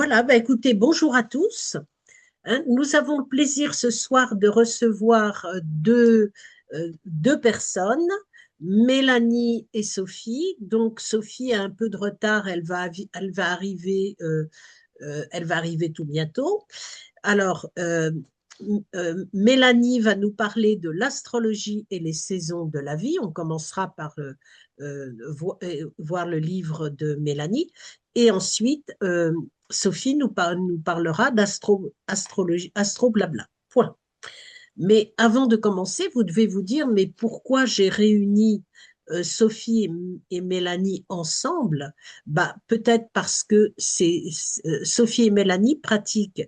Voilà, bah écoutez, bonjour à tous. Nous avons le plaisir ce soir de recevoir deux personnes, Mélanie et Sophie. Donc Sophie a un peu de retard, elle va arriver tout bientôt. Alors, Mélanie va nous parler de l'astrologie et les saisons de la vie. On commencera par voir le livre de Mélanie. Et ensuite, Sophie nous parlera d'astrologie, astro blabla. Point. Mais avant de commencer, vous devez vous dire, mais pourquoi j'ai réuni Sophie et Mélanie ensemble? Bah, peut-être parce que Sophie et Mélanie pratiquent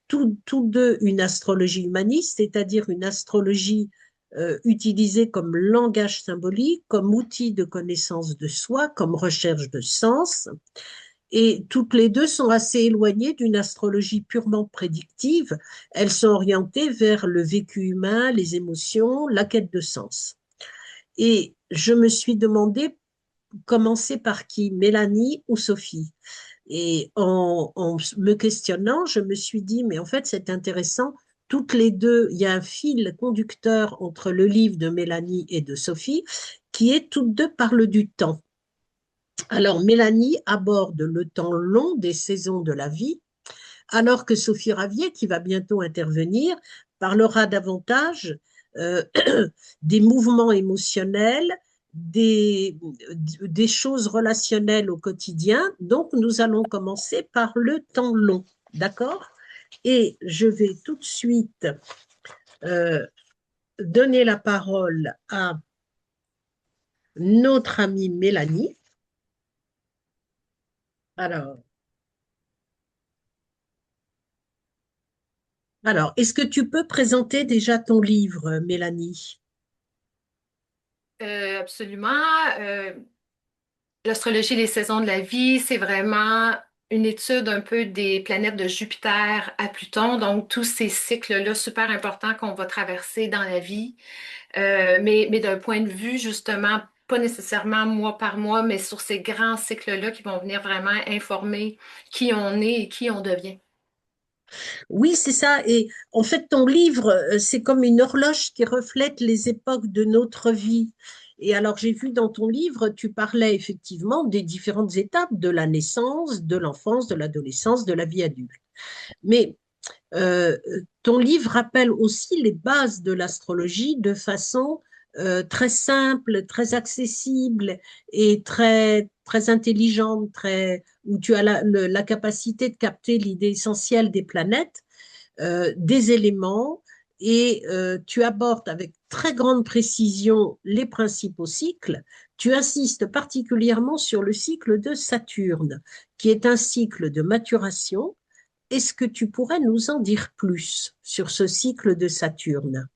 tous deux une astrologie humaniste, c'est-à-dire une astrologie utilisée comme langage symbolique, comme outil de connaissance de soi, comme recherche de sens. Et toutes les deux sont assez éloignées d'une astrologie purement prédictive. Elles sont orientées vers le vécu humain, les émotions, la quête de sens. Et je me suis demandé, commencer par qui, Mélanie ou Sophie? Et en me questionnant, je me suis dit, mais en fait, c'est intéressant. Toutes les deux, il y a un fil conducteur entre le livre de Mélanie et de Sophie, qui est toutes deux parlent du temps. Alors, Mélanie aborde le temps long des saisons de la vie, alors que Sophie Ravier, qui va bientôt intervenir, parlera davantage euh, des mouvements émotionnels, des, des choses relationnelles au quotidien. Donc, nous allons commencer par le temps long, d'accord? Et je vais tout de suite euh, donner la parole à notre amie Mélanie. Alors, est-ce que tu peux présenter déjà ton livre, Mélanie? Absolument. Euh, L'astrologie des saisons de la vie, c'est vraiment une étude un peu des planètes de Jupiter à Pluton, donc tous ces cycles-là super importants qu'on va traverser dans la vie. Mais d'un point de vue, justement, pas nécessairement mois par mois, mais sur ces grands cycles-là qui vont venir vraiment informer qui on est et qui on devient. Oui, c'est ça. Et en fait, ton livre, c'est comme une horloge qui reflète les époques de notre vie. Et alors, j'ai vu dans ton livre, tu parlais effectivement des différentes étapes de la naissance, de l'enfance, de l'adolescence, de la vie adulte. Mais euh, ton livre rappelle aussi les bases de l'astrologie de façon très simple, très accessible et très intelligente, où tu as la capacité de capter l'idée essentielle des planètes, des éléments, et tu abordes avec très grande précision les principaux cycles. Tu insistes particulièrement sur le cycle de Saturne, qui est un cycle de maturation. Est-ce que tu pourrais nous en dire plus sur ce cycle de Saturne?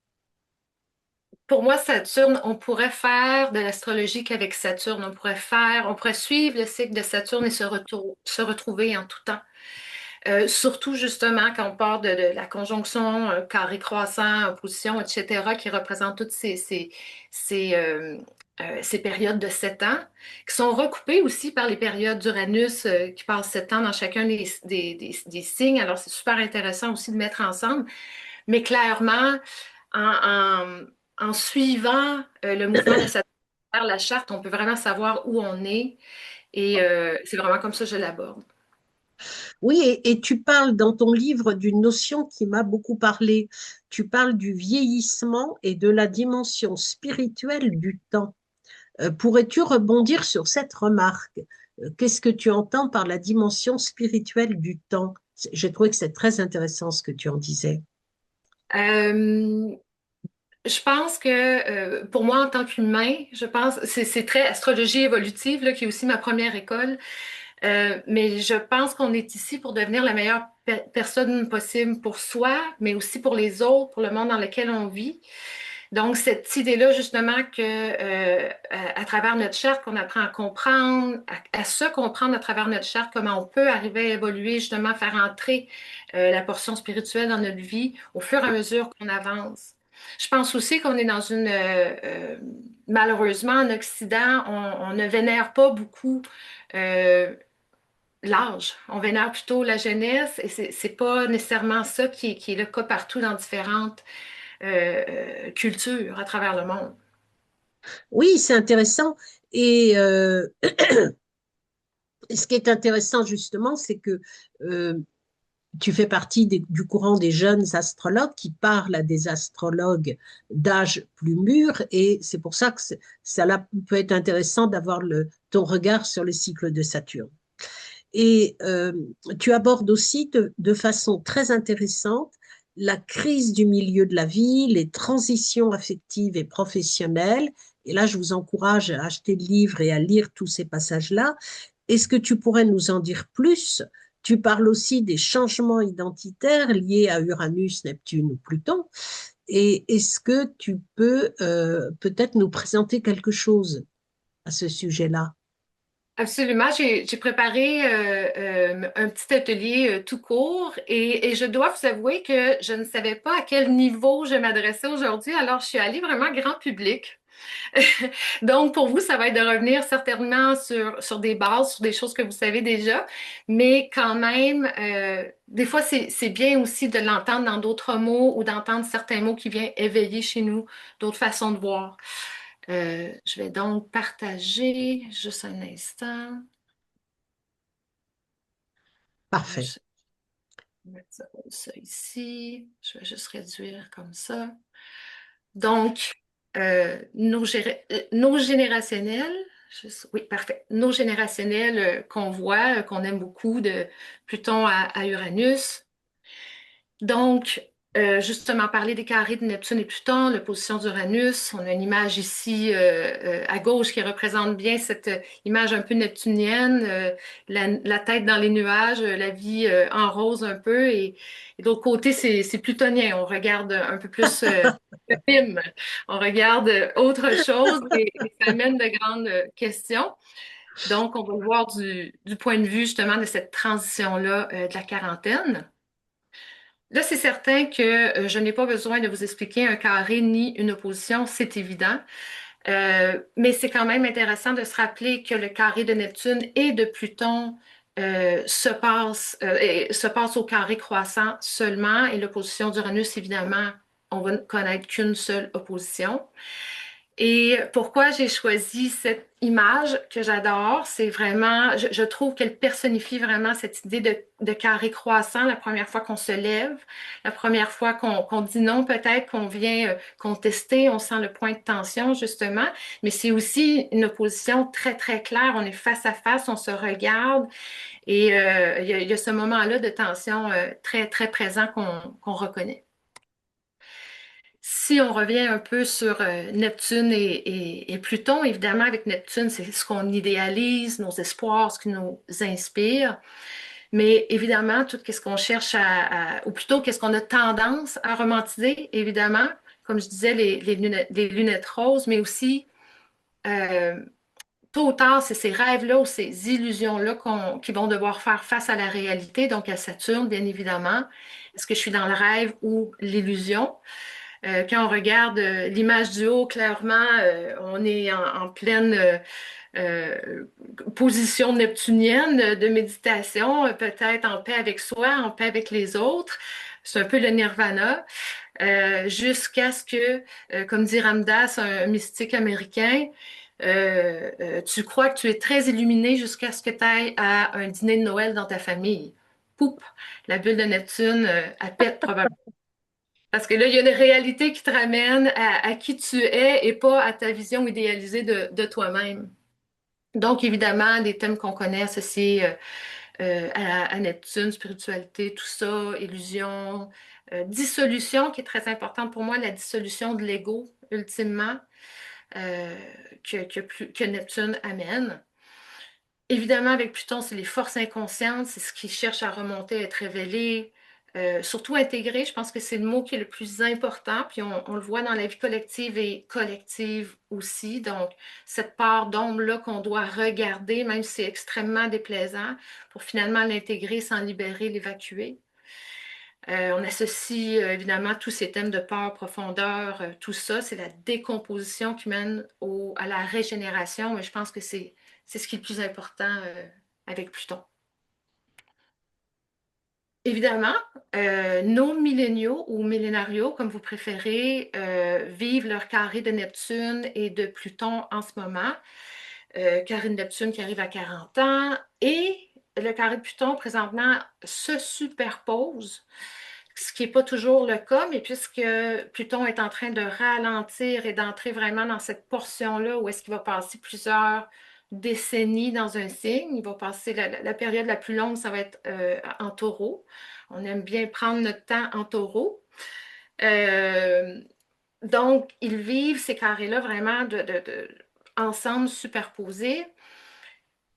Pour moi, Saturne, on pourrait faire de l'astrologie qu'avec Saturne. On pourrait suivre le cycle de Saturne et se retrouver en tout temps. Surtout justement quand on part de la conjonction carré croissant, opposition, etc., qui représente toutes ces périodes de 7 ans, qui sont recoupées aussi par les périodes d'Uranus qui passent 7 ans dans chacun des signes. Alors, c'est super intéressant aussi de mettre ensemble. Mais clairement, en, en suivant le mouvement de Saturne vers la charte, on peut vraiment savoir où on est. Et c'est vraiment comme ça que je l'aborde. Oui, et tu parles dans ton livre d'une notion qui m'a beaucoup parlé. Tu parles du vieillissement et de la dimension spirituelle du temps. Pourrais-tu rebondir sur cette remarque? Qu'est-ce que tu entends par la dimension spirituelle du temps? J'ai trouvé que c'est très intéressant ce que tu en disais. Euh, je pense que pour moi, en tant qu'humain, je pense c'est très astrologie évolutive, là, qui est aussi ma première école. Mais je pense qu'on est ici pour devenir la meilleure personne possible pour soi, mais aussi pour les autres, pour le monde dans lequel on vit. Donc, cette idée-là, justement, que à travers notre charte, qu'on apprend à comprendre, à se comprendre à travers notre charte, comment on peut arriver à évoluer, justement, faire entrer la portion spirituelle dans notre vie au fur et à mesure qu'on avance. Je pense aussi qu'on est dans malheureusement, en Occident, on ne vénère pas beaucoup. euh, l'âge. On vénère plutôt la jeunesse et c'est pas nécessairement ça qui est le cas partout dans différentes cultures à travers le monde. Oui, c'est intéressant. Et ce qui est intéressant justement, c'est que euh, tu fais partie du courant des jeunes astrologues qui parlent à des astrologues d'âge plus mûr, et c'est pour ça que peut être intéressant d'avoir ton regard sur le cycle de Saturne. Et tu abordes aussi de façon très intéressante la crise du milieu de la vie, les transitions affectives et professionnelles. Et là, je vous encourage à acheter le livre et à lire tous ces passages-là. Est-ce que tu pourrais nous en dire plus? Tu parles aussi des changements identitaires liés à Uranus, Neptune ou Pluton. Et est-ce que tu peux peut-être nous présenter quelque chose à ce sujet-là? Absolument, j'ai préparé un petit atelier tout court et je dois vous avouer que je ne savais pas à quel niveau je m'adressais aujourd'hui, alors je suis allée vraiment grand public. Donc, pour vous, ça va être de revenir certainement sur des bases, sur des choses que vous savez déjà, mais quand même, des fois, c'est bien aussi de l'entendre dans d'autres mots ou d'entendre certains mots qui viennent éveiller chez nous d'autres façons de voir. Je vais donc partager juste un instant. Parfait. Je vais mettre ça ici. Je vais juste réduire comme ça. Donc, nos générationnels, oui, parfait. Nos générationnels qu'on voit, qu'on aime beaucoup, de Pluton à Uranus. Donc, justement, parler des carrés de Neptune et Pluton, l'opposition d'Uranus. On a une image ici à gauche qui représente bien cette image un peu neptunienne, la tête dans les nuages, la vie en rose un peu. Et de l'autre côté, c'est plutonien. On regarde un peu plus le film. On regarde autre chose et ça amène de grandes questions. Donc, on va le voir du point de vue justement de cette transition-là de la quarantaine. Là, c'est certain que je n'ai pas besoin de vous expliquer un carré ni une opposition, c'est évident. Mais c'est quand même intéressant de se rappeler que le carré de Neptune et de Pluton se passe au carré croissant seulement, et l'opposition d'Uranus, évidemment, on va connaître qu'une seule opposition. Et pourquoi j'ai choisi cette image que j'adore, c'est vraiment, je trouve qu'elle personnifie vraiment cette idée de carré croissant la première fois qu'on se lève, la première fois qu'on dit non, peut-être qu'on vient contester, on sent le point de tension justement, mais c'est aussi une opposition très, très claire, on est face à face, on se regarde et il y a ce moment-là de tension très, très présent qu'on reconnaît. Si on revient un peu sur Neptune et Pluton, évidemment, avec Neptune, c'est ce qu'on idéalise, nos espoirs, ce qui nous inspire. Mais évidemment, tout ce qu'on cherche ou plutôt qu'est-ce qu'on a tendance à romantiser, évidemment, comme je disais, les lunettes roses, mais aussi, euh, tôt ou tard, c'est ces rêves-là ou ces illusions-là qui vont devoir faire face à la réalité, donc à Saturne, bien évidemment. Est-ce que je suis dans le rêve ou l'illusion? Quand on regarde l'image du haut, clairement, on est en pleine euh, position neptunienne de méditation, peut-être en paix avec soi, en paix avec les autres. C'est un peu le nirvana, jusqu'à ce que, comme dit Ramdas, un mystique américain, tu crois que tu es très illuminé jusqu'à ce que tu ailles à un dîner de Noël dans ta famille. Poup, la bulle de Neptune, elle pète probablement. Parce que là, il y a une réalité qui te ramène à qui tu es et pas à ta vision idéalisée de toi-même. Donc, évidemment, des thèmes qu'on connaît associés à Neptune, spiritualité, tout ça, illusion, dissolution, qui est très importante pour moi, la dissolution de l'ego, ultimement, euh, que Neptune amène. Évidemment, avec Pluton, c'est les forces inconscientes, c'est ce qui cherche à remonter, à être révélé, surtout intégré. Je pense que c'est le mot qui est le plus important. Puis on le voit dans la vie collective et collective aussi. Donc, cette part d'ombre-là qu'on doit regarder, même si c'est extrêmement déplaisant, pour finalement l'intégrer, s'en libérer, l'évacuer. On associe évidemment tous ces thèmes de peur, profondeur, tout ça, c'est la décomposition qui mène à la régénération, mais je pense que c'est ce qui est le plus important avec Pluton. Évidemment, nos milléniaux ou millénarios, comme vous préférez, vivent leur carré de Neptune et de Pluton en ce moment. Carré de Neptune qui arrive à 40 ans et le carré de Pluton présentement se superpose, ce qui n'est pas toujours le cas, mais puisque Pluton est en train de ralentir et d'entrer vraiment dans cette portion-là où est-ce qu'il va passer plusieurs décennies dans un signe, il va passer la période la plus longue, ça va être en taureau. On aime bien prendre notre temps en taureau. Euh, donc, ils vivent ces carrés-là vraiment ensemble superposés.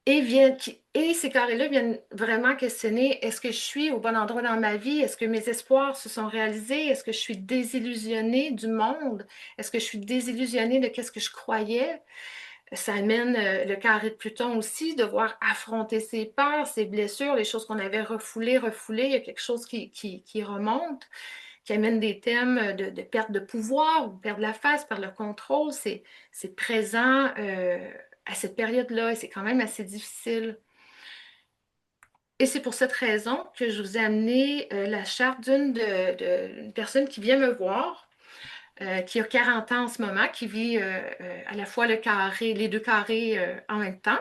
Et ces carrés-là viennent vraiment questionner, est-ce que je suis au bon endroit dans ma vie? Est-ce que mes espoirs se sont réalisés? Est-ce que je suis désillusionnée du monde? Est-ce que je suis désillusionnée de ce que je croyais? Ça amène le carré de Pluton aussi, devoir affronter ses peurs, ses blessures, les choses qu'on avait refoulées. Il y a quelque chose qui remonte, qui amène des thèmes de perte de pouvoir, ou perdre la face, perdre le contrôle. C'est présent à cette période-là et c'est quand même assez difficile. Et c'est pour cette raison que je vous ai amené la charte d'une personne qui vient me voir, qui a 40 ans en ce moment, qui vit à la fois les deux carrés en même temps.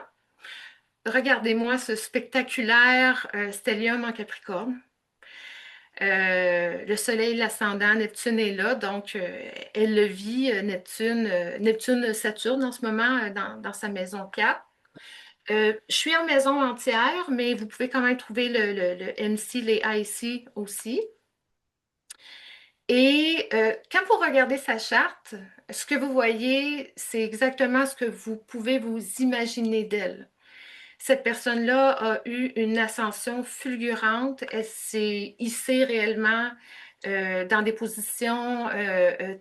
Regardez-moi ce spectaculaire stellium en Capricorne. Le Soleil, l'ascendant, Neptune est là, donc elle le vit, Neptune-Saturne en ce moment dans sa maison 4. Je suis en maison entière, mais vous pouvez quand même trouver le MC, les IC aussi. Et quand vous regardez sa charte, ce que vous voyez, c'est exactement ce que vous pouvez vous imaginer d'elle. Cette personne-là a eu une ascension fulgurante. Elle s'est hissée réellement dans des positions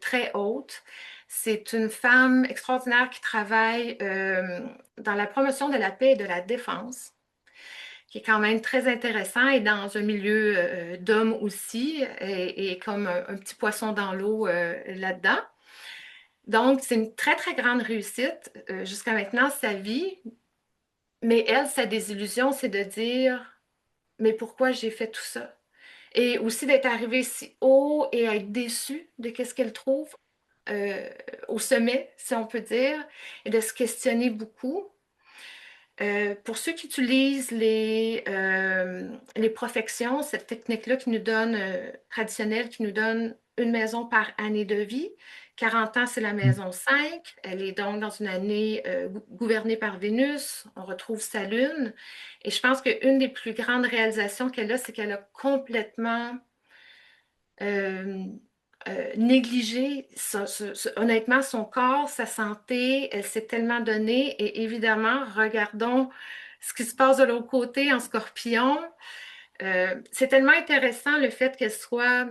très hautes. C'est une femme extraordinaire qui travaille dans la promotion de la paix et de la défense, qui est quand même très intéressant et dans un milieu d'hommes aussi, et comme un petit poisson dans l'eau là-dedans. Donc, c'est une très, très grande réussite jusqu'à maintenant, sa vie. Mais elle, sa désillusion, c'est de dire, mais pourquoi j'ai fait tout ça? Et aussi d'être arrivée si haut et être déçue de ce qu'elle trouve euh, au sommet, si on peut dire, et de se questionner beaucoup. Pour ceux qui utilisent les profections, cette technique-là qui nous donne, traditionnelle, qui nous donne une maison par année de vie. 40 ans, c'est la maison 5. Elle est donc dans une année gouvernée par Vénus. On retrouve sa lune. Et je pense qu'une des plus grandes réalisations qu'elle a, c'est qu'elle a complètement euh, négligé, honnêtement, son corps, sa santé. Elle s'est tellement donnée. Et évidemment, regardons ce qui se passe de l'autre côté en Scorpion. C'est tellement intéressant le fait qu'elle soit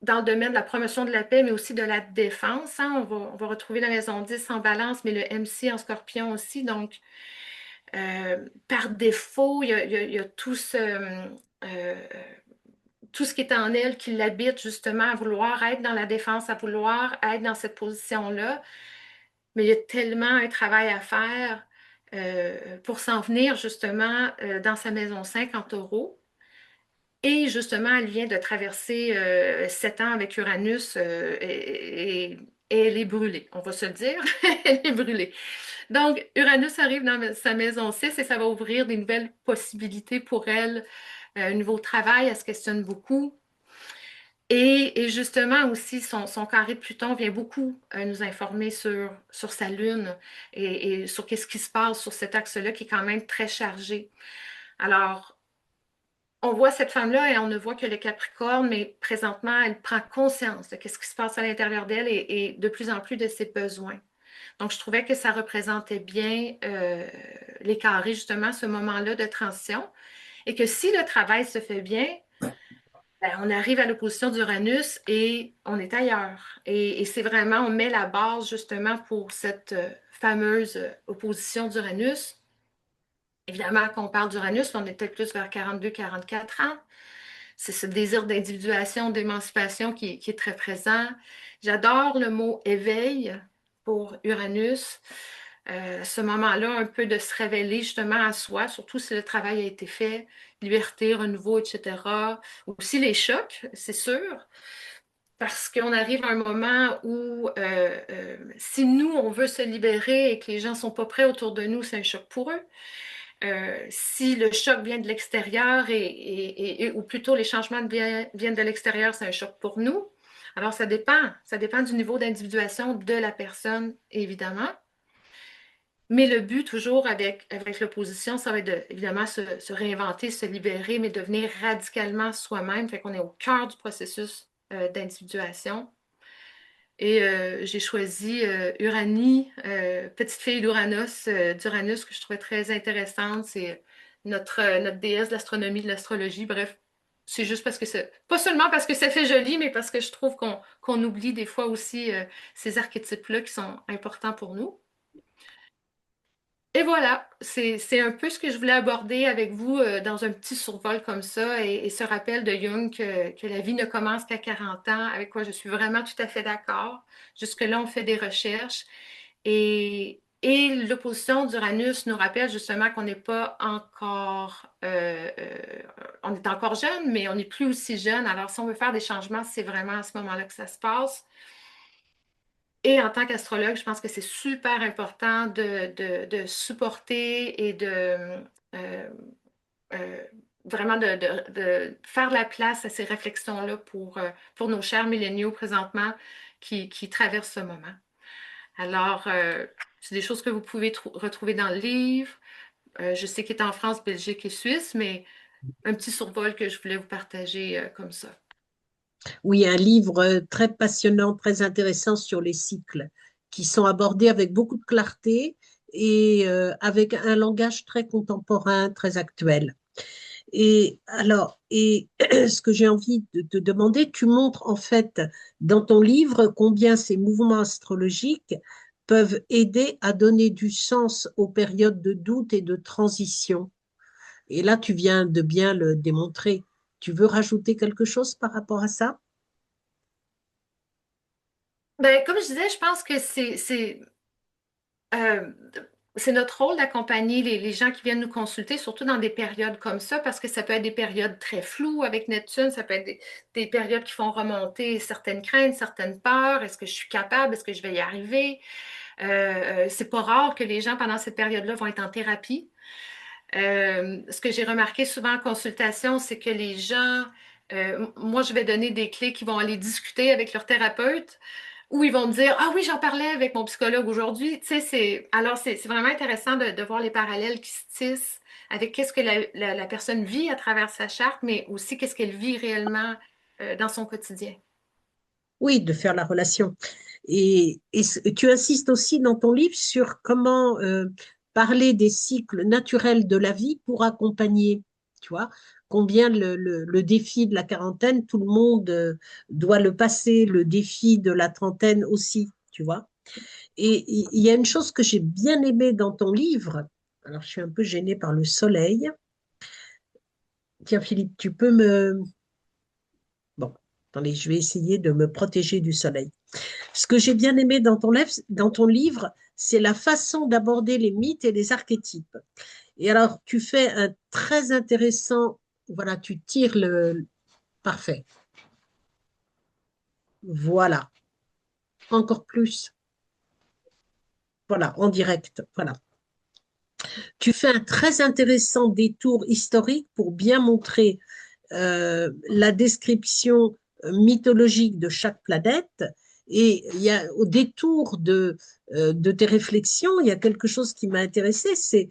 dans le domaine de la promotion de la paix, mais aussi de la défense, hein. On va retrouver la maison 10 en balance, mais le MC en Scorpion aussi. Donc, par défaut, il y a euh, tout ce qui est en elle qui l'habite justement à vouloir être dans la défense, à vouloir être dans cette position-là. Mais il y a tellement un travail à faire pour s'en venir justement dans sa maison 5 en taureau. Et justement, elle vient de traverser 7 ans avec Uranus et elle est brûlée, on va se le dire, elle est brûlée. Donc, Uranus arrive dans sa maison 6 et ça va ouvrir des nouvelles possibilités pour elle. Un nouveau travail, elle se questionne beaucoup. Et justement aussi, son carré de Pluton vient beaucoup nous informer sur sa lune et sur qu'est-ce qui se passe sur cet axe-là qui est quand même très chargé. Alors, on voit cette femme-là et on ne voit que le Capricorne, mais présentement, elle prend conscience de ce qui se passe à l'intérieur d'elle et de plus en plus de ses besoins. Donc, je trouvais que ça représentait bien les carrés, justement, ce moment-là de transition. Et que si le travail se fait bien, ben, on arrive à l'opposition d'Uranus et on est ailleurs. Et c'est vraiment, on met la base justement pour cette fameuse opposition d'Uranus. Évidemment, quand on parle d'Uranus, on est peut-être plus vers 42-44 ans. C'est ce désir d'individuation, d'émancipation qui est très présent. J'adore le mot éveil pour Uranus. ce moment-là, un peu de se révéler justement à soi, surtout si le travail a été fait, liberté, renouveau, etc. Aussi les chocs, c'est sûr, parce qu'on arrive à un moment où si nous, on veut se libérer et que les gens ne sont pas prêts autour de nous, c'est un choc pour eux. Si le choc vient de l'extérieur ou plutôt les changements viennent de l'extérieur, c'est un choc pour nous. Alors ça dépend du niveau d'individuation de la personne, évidemment. Mais le but, toujours avec l'opposition, ça va être de, évidemment se réinventer, se libérer, mais devenir radicalement soi-même. Fait qu'on est au cœur du processus d'individuation. Et j'ai choisi Uranie, petite fille d'Uranus, que je trouvais très intéressante. C'est notre déesse de l'astronomie, de l'astrologie. Bref, c'est juste parce que c'est, pas seulement parce que ça fait joli, mais parce que je trouve qu'on oublie des fois aussi ces archétypes-là qui sont importants pour nous. Et voilà, c'est un peu ce que je voulais aborder avec vous dans un petit survol comme ça et ce rappel de Jung que la vie ne commence qu'à 40 ans, avec quoi je suis vraiment tout à fait d'accord. Jusque-là, on fait des recherches et l'opposition d'Uranus nous rappelle justement qu'on n'est pas encore, on est encore jeune, mais on n'est plus aussi jeune. Alors, si on veut faire des changements, c'est vraiment à ce moment-là que ça se passe. Et en tant qu'astrologue, je pense que c'est super important de supporter et euh, euh, vraiment de faire la place à ces réflexions-là pour nos chers milléniaux présentement qui traversent ce moment. Alors, c'est des choses que vous pouvez retrouver dans le livre. Je sais qu'il est en France, Belgique et Suisse, mais un petit survol que je voulais vous partager comme ça. Oui, un livre très passionnant, très intéressant sur les cycles, qui sont abordés avec beaucoup de clarté et avec un langage très contemporain, très actuel. Et alors, ce que j'ai envie de te demander, tu montres en fait dans ton livre combien ces mouvements astrologiques peuvent aider à donner du sens aux périodes de doute et de transition. Et là, tu viens de bien le démontrer. Tu veux rajouter quelque chose par rapport à ça? Ben, comme je disais, je pense que Euh, c'est notre rôle d'accompagner les gens qui viennent nous consulter, surtout dans des périodes comme ça, parce que ça peut être des périodes très floues avec Neptune, ça peut être des périodes qui font remonter certaines craintes, certaines peurs. Est-ce que je suis capable? Est-ce que je vais y arriver? C'est pas rare que les gens, pendant cette période-là, vont être en thérapie. Ce que j'ai remarqué souvent en consultation, c'est que les gens, moi, je vais donner des clés qui vont aller discuter avec leur thérapeute ou ils vont me dire, ah oui, j'en parlais avec mon psychologue aujourd'hui. Tu sais, c'est vraiment intéressant de voir les parallèles qui se tissent avec qu'est-ce que la personne vit à travers sa charte, mais aussi qu'est-ce qu'elle vit réellement dans son quotidien. Oui, de faire la relation. Tu insistes aussi dans ton livre sur comment parler des cycles naturels de la vie pour accompagner, tu vois, combien le défi de la quarantaine, tout le monde doit le passer, le défi de la trentaine aussi, tu vois. Et il y a une chose que j'ai bien aimée dans ton livre, alors je suis un peu gênée par le soleil. Tiens, Philippe, tu peux me... Bon, attendez, je vais essayer de me protéger du soleil. Ce que j'ai bien aimé dans ton livre, c'est la façon d'aborder les mythes et les archétypes. Et alors, tu fais un très intéressant, voilà, tu tires le... Parfait. Voilà. Encore plus. Voilà, en direct. Voilà. Tu fais un très intéressant détour historique pour bien montrer la description mythologique de chaque planète. Et il y a, au détour de tes réflexions, il y a quelque chose qui m'a intéressé, c'est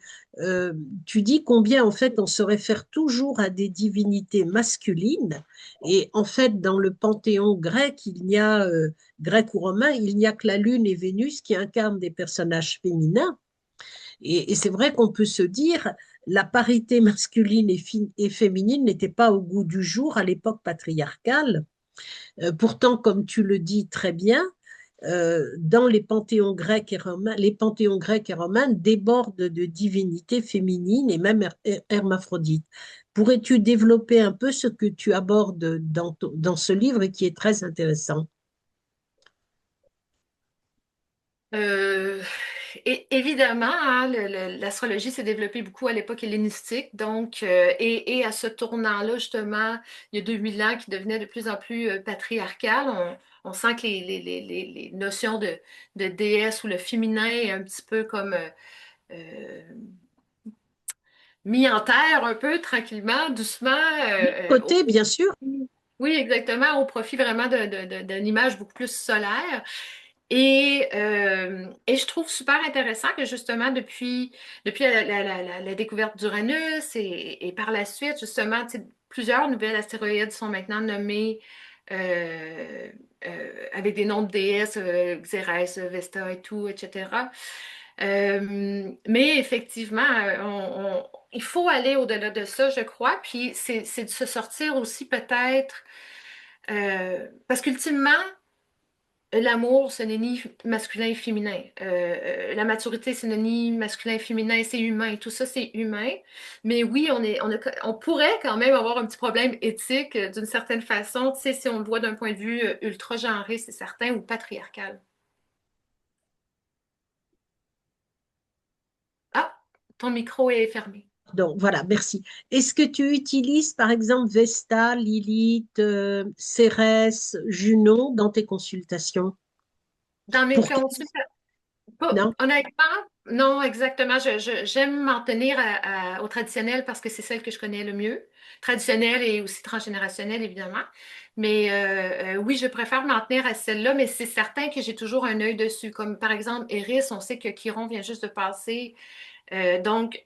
tu dis combien en fait on se réfère toujours à des divinités masculines et en fait dans le panthéon grec, grec ou romain, il n'y a que la Lune et Vénus qui incarnent des personnages féminins et c'est vrai qu'on peut se dire, la parité masculine et féminine n'était pas au goût du jour à l'époque patriarcale. Pourtant, comme tu le dis très bien, dans les panthéons grecs et romains débordent de divinités féminines et même hermaphrodites. Pourrais-tu développer un peu ce que tu abordes dans ce livre et qui est très intéressant? Euh, Et évidemment, hein, l'astrologie s'est développée beaucoup à l'époque hellénistique, donc, et à ce tournant-là, justement, il y a 2000 ans, qui devenait de plus en plus patriarcal. On sent que les notions de déesse ou le féminin est un petit peu comme euh, mis en terre un peu tranquillement, doucement, Côté, bien sûr. oui, exactement, au profit vraiment d'une image beaucoup plus solaire. Et je trouve super intéressant que justement depuis la découverte d'Uranus et par la suite, justement, tu sais, plusieurs nouvelles astéroïdes sont maintenant nommés avec des noms de déesses, Xérès, Vesta et tout, etc. Mais effectivement, il faut aller au-delà de ça, je crois. Puis c'est de se sortir aussi peut-être, parce qu'ultimement, l'amour, ce n'est ni masculin et féminin. La maturité, ce n'est ni masculin et féminin, c'est humain. Tout ça, c'est humain. Mais oui, on pourrait quand même avoir un petit problème éthique d'une certaine façon, tu sais, si on le voit d'un point de vue ultra-genré, c'est certain, ou patriarcal. Ah, ton micro est fermé. Donc, voilà, merci. Est-ce que tu utilises, par exemple, Vesta, Lilith, Cérès, Junon dans tes consultations? Dans mes Pour consultations, non? honnêtement, non, exactement. J'aime m'en tenir au traditionnel parce que c'est celle que je connais le mieux. Traditionnel et aussi transgénérationnel, évidemment. Mais oui, je préfère m'en tenir à celle-là, mais c'est certain que j'ai toujours un œil dessus. Comme par exemple, Eris, on sait que Chiron vient juste de passer. Donc,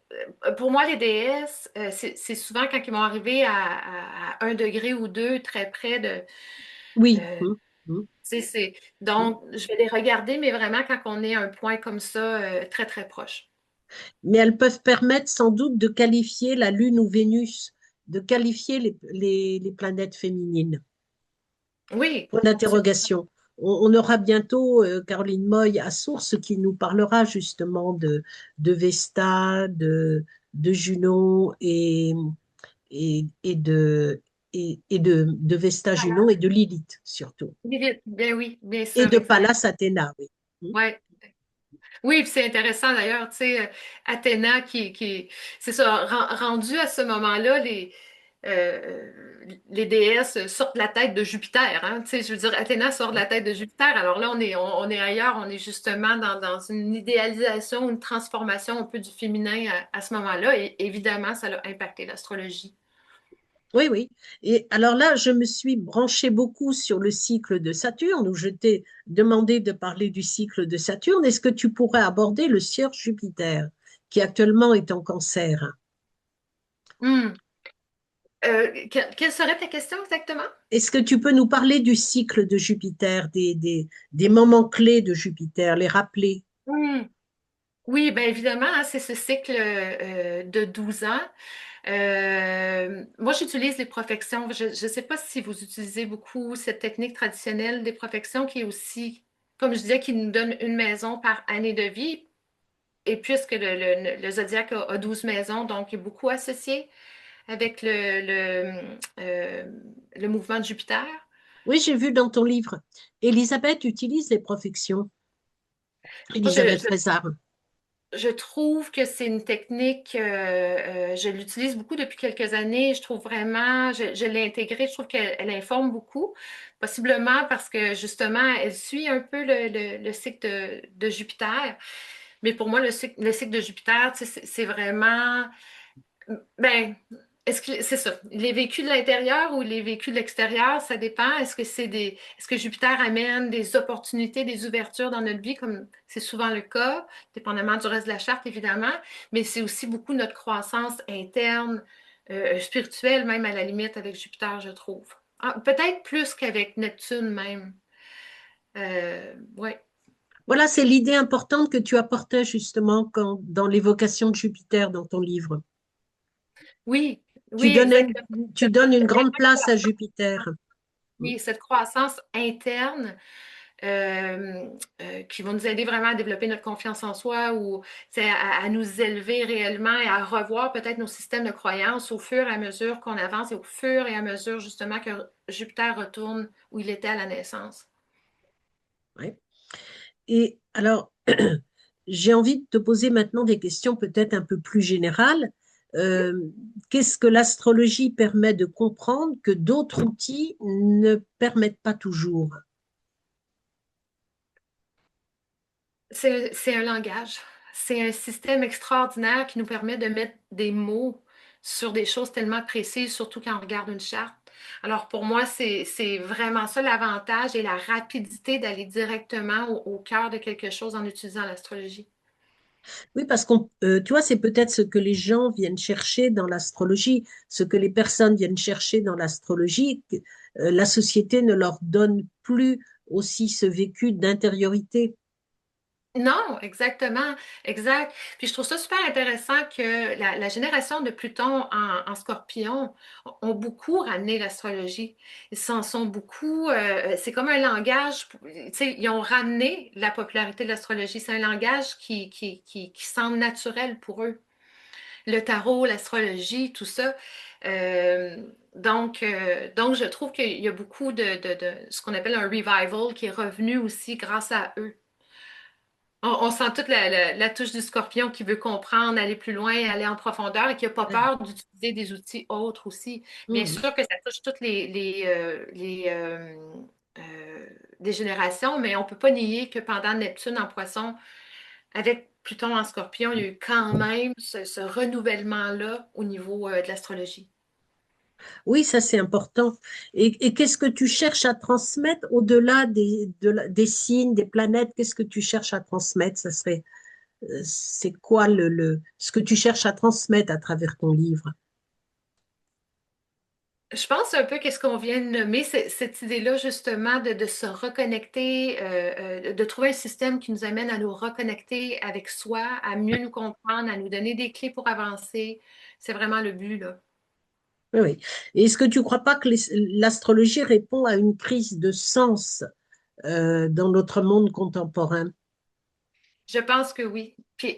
pour moi, les déesses, c'est souvent quand ils vont arriver à 1 degré ou 2, très près de, Oui. euh, donc, je vais les regarder, mais vraiment quand on est à un point comme ça, très, très proche. Mais elles peuvent permettre sans doute de qualifier la Lune ou Vénus, de qualifier les planètes féminines. Oui, Point d'interrogation. On aura bientôt Caroline Moy à Source qui nous parlera justement de Vesta, de Junon et de Vesta Junon et de Lilith surtout. bien oui, bien Et sûr, de exact. Pallas Athéna, oui. Ouais. Oui, puis c'est intéressant d'ailleurs, tu sais, Athéna c'est ça, rendu à ce moment-là, les déesses sortent de la tête de Jupiter, hein, tu sais, je veux dire, Athéna sort de la tête de Jupiter, alors là, on est ailleurs, on est justement dans une idéalisation, une transformation un peu du féminin à ce moment-là, et évidemment, ça a impacté l'astrologie. Oui, oui. Et alors là, je me suis branchée beaucoup sur le cycle de Saturne, où je t'ai demandé de parler du cycle de Saturne. Est-ce que tu pourrais aborder le sieur Jupiter, qui actuellement est en cancer? Hmm. Quelle serait ta question exactement? Est-ce que tu peux nous parler du cycle de Jupiter, des moments clés de Jupiter, les rappeler? Hmm. Oui, bien évidemment, hein, c'est ce cycle de 12 ans. Moi, j'utilise les profections. Je ne sais pas si vous utilisez beaucoup cette technique traditionnelle des profections qui est aussi, comme je disais, qui nous donne une maison par année de vie. Et puisque le zodiaque a 12 maisons, donc il est beaucoup associé avec le mouvement de Jupiter. Oui, j'ai vu dans ton livre. Elisabeth utilise les profections. Moi, Elisabeth Frézard. je trouve que c'est une technique, je l'utilise beaucoup depuis quelques années. Je trouve vraiment, je l'ai intégrée, je trouve qu'elle informe beaucoup, possiblement parce que justement, elle suit un peu le cycle de Jupiter. Mais pour moi, le cycle de Jupiter, tu sais, c'est vraiment, ben, est-ce que c'est ça? Les vécus de l'intérieur ou les vécus de l'extérieur, ça dépend. Est-ce que Jupiter amène des opportunités, des ouvertures dans notre vie, comme c'est souvent le cas, dépendamment du reste de la charte, évidemment, mais c'est aussi beaucoup notre croissance interne, spirituelle, même à la limite avec Jupiter, je trouve. Ah, peut-être plus qu'avec Neptune même. Ouais. Voilà, c'est l'idée importante que tu apportais justement dans l'évocation de Jupiter dans ton livre. Oui, Tu oui, donnes exactement. tu donnes une grande place à Jupiter. Oui, cette croissance interne euh, qui vont nous aider vraiment à développer notre confiance en soi ou tu sais, à nous élever réellement et à revoir peut-être nos systèmes de croyances au fur et à mesure qu'on avance et au fur et à mesure justement que Jupiter retourne où il était à la naissance. Ouais. Et alors, j'ai envie de te poser maintenant des questions peut-être un peu plus générales. Euh, Qu'est-ce que l'astrologie permet de comprendre que d'autres outils ne permettent pas toujours? C'est un langage. C'est un système extraordinaire qui nous permet de mettre des mots sur des choses tellement précises, surtout quand on regarde une charte. Alors pour moi, c'est vraiment ça l'avantage et la rapidité d'aller directement au cœur de quelque chose en utilisant l'astrologie. Oui, parce tu vois, c'est peut-être ce que les gens viennent chercher dans l'astrologie, ce que les personnes viennent chercher dans l'astrologie. La société ne leur donne plus aussi ce vécu d'intériorité. Non, exactement, exact. Puis je trouve ça super intéressant que la génération de Pluton en Scorpion ont beaucoup ramené l'astrologie. Ils s'en sont beaucoup, c'est comme un langage, tu sais, ils ont ramené la popularité de l'astrologie. C'est un langage qui semble naturel pour eux. Le tarot, l'astrologie, tout ça. Euh, donc, je trouve qu'il y a beaucoup de ce qu'on appelle un revival qui est revenu aussi grâce à eux. On sent toute la touche du scorpion qui veut comprendre, aller plus loin, aller en profondeur et qui n'a pas Ouais. peur d'utiliser des outils autres aussi. Bien Mhm. sûr que ça touche toutes les générations, mais on ne peut pas nier que pendant Neptune en poisson, avec Pluton en scorpion, il y a eu quand même ce renouvellement-là au niveau de l'astrologie. Oui, ça c'est important. Et qu'est-ce que tu cherches à transmettre au-delà des signes, des planètes? Qu'est-ce que tu cherches à transmettre? C'est quoi ce que tu cherches à transmettre à travers ton livre? Je pense un peu qu'est-ce qu'on vient de nommer, cette idée-là justement de se reconnecter, de trouver un système qui nous amène à nous reconnecter avec soi, à mieux nous comprendre, à nous donner des clés pour avancer. C'est vraiment le but, là. Oui, oui. Et est-ce que tu ne crois pas que l'astrologie répond à une crise de sens dans notre monde contemporain? Je pense que oui. Puis,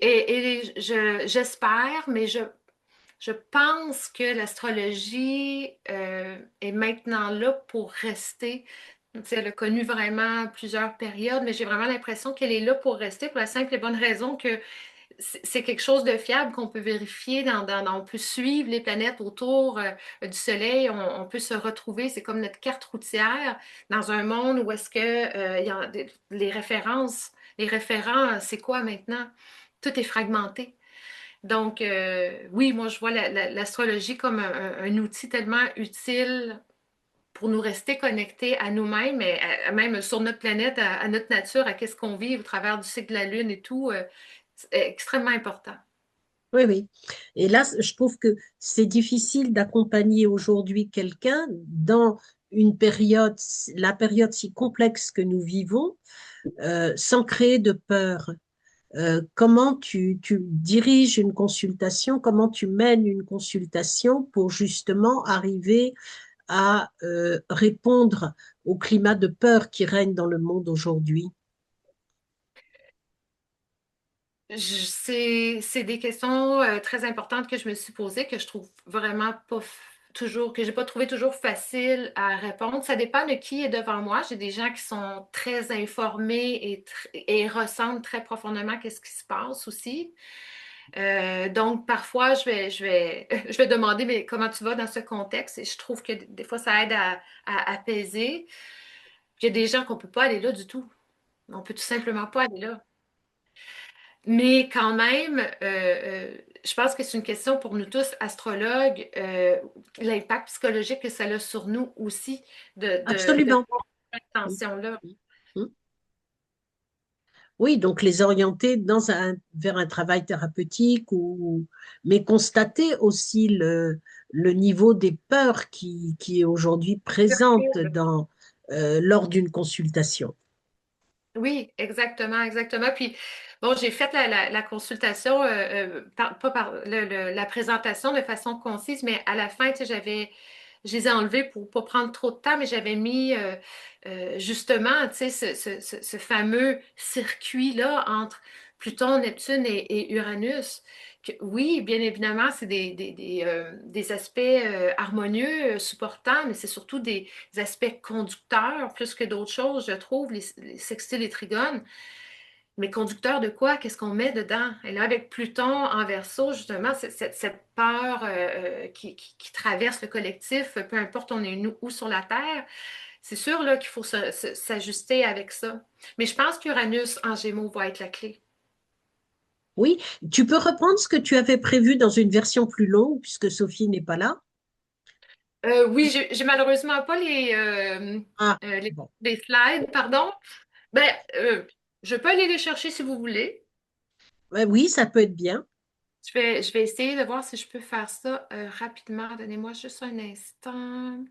j'espère, mais je pense que l'astrologie est maintenant là pour rester. Tu sais, elle a connu vraiment plusieurs périodes, mais j'ai vraiment l'impression qu'elle est là pour rester pour la simple et bonne raison que c'est quelque chose de fiable qu'on peut vérifier on peut suivre les planètes autour du Soleil, on peut se retrouver, c'est comme notre carte routière dans un monde où est-ce que il y a les références, les référents, c'est quoi maintenant? Tout est fragmenté. Donc, oui, moi, je vois l'astrologie comme un outil tellement utile pour nous rester connectés à nous-mêmes, et même sur notre planète, à notre nature, à qu'est-ce qu'on vit au travers du cycle de la Lune et tout. C'est extrêmement important. Oui, oui. Et là, je trouve que c'est difficile d'accompagner aujourd'hui quelqu'un dans une période, la période si complexe que nous vivons, sans créer de peur. Comment tu diriges une consultation, comment tu mènes une consultation pour justement arriver à répondre au climat de peur qui règne dans le monde aujourd'hui? C'est des questions très importantes que je me suis posées, que je trouve vraiment pas toujours, que j'ai pas trouvé toujours facile à répondre. Ça dépend de qui est devant moi. J'ai des gens qui sont très informés et ressentent très profondément qu'est-ce qui se passe aussi. Donc, parfois, je vais demander, mais comment tu vas dans ce contexte? Et je trouve que des fois, ça aide à apaiser. Il y a des gens qu'on peut pas aller là du tout. On peut tout simplement pas aller là. Mais quand même, je pense que c'est une question pour nous tous, astrologues, l'impact psychologique que ça a sur nous aussi, de Absolument. faire cette tension-là. Oui, donc les orienter vers un travail thérapeutique mais constater aussi le niveau des peurs qui est aujourd'hui présente lors d'une consultation. Oui, exactement, exactement. Puis, bon, j'ai fait la consultation, pas par la présentation de façon concise, mais à la fin, tu sais, je les ai enlevés pour pas prendre trop de temps, mais j'avais mis justement, tu sais, ce fameux circuit-là entre Pluton, Neptune et Uranus. Oui, bien évidemment, c'est des aspects harmonieux, supportants, mais c'est surtout des aspects conducteurs plus que d'autres choses, je trouve, les sextiles et trigones. mais conducteur de quoi? Qu'est-ce qu'on met dedans? Et là, avec Pluton en Verseau, justement, cette peur qui traverse le collectif, peu importe on est où sur la Terre, c'est sûr là, qu'il faut s'ajuster avec ça. Mais je pense qu'Uranus en Gémeaux va être la clé. Oui, tu peux reprendre ce que tu avais prévu dans une version plus longue, puisque Sophie n'est pas là. Oui, j'ai malheureusement pas Ah, euh, les, bon. les slides, pardon. Ben, euh, je peux aller les chercher si vous voulez. Ouais, oui, ça peut être bien. Je vais essayer de voir si je peux faire ça rapidement. Donnez-moi juste un instant.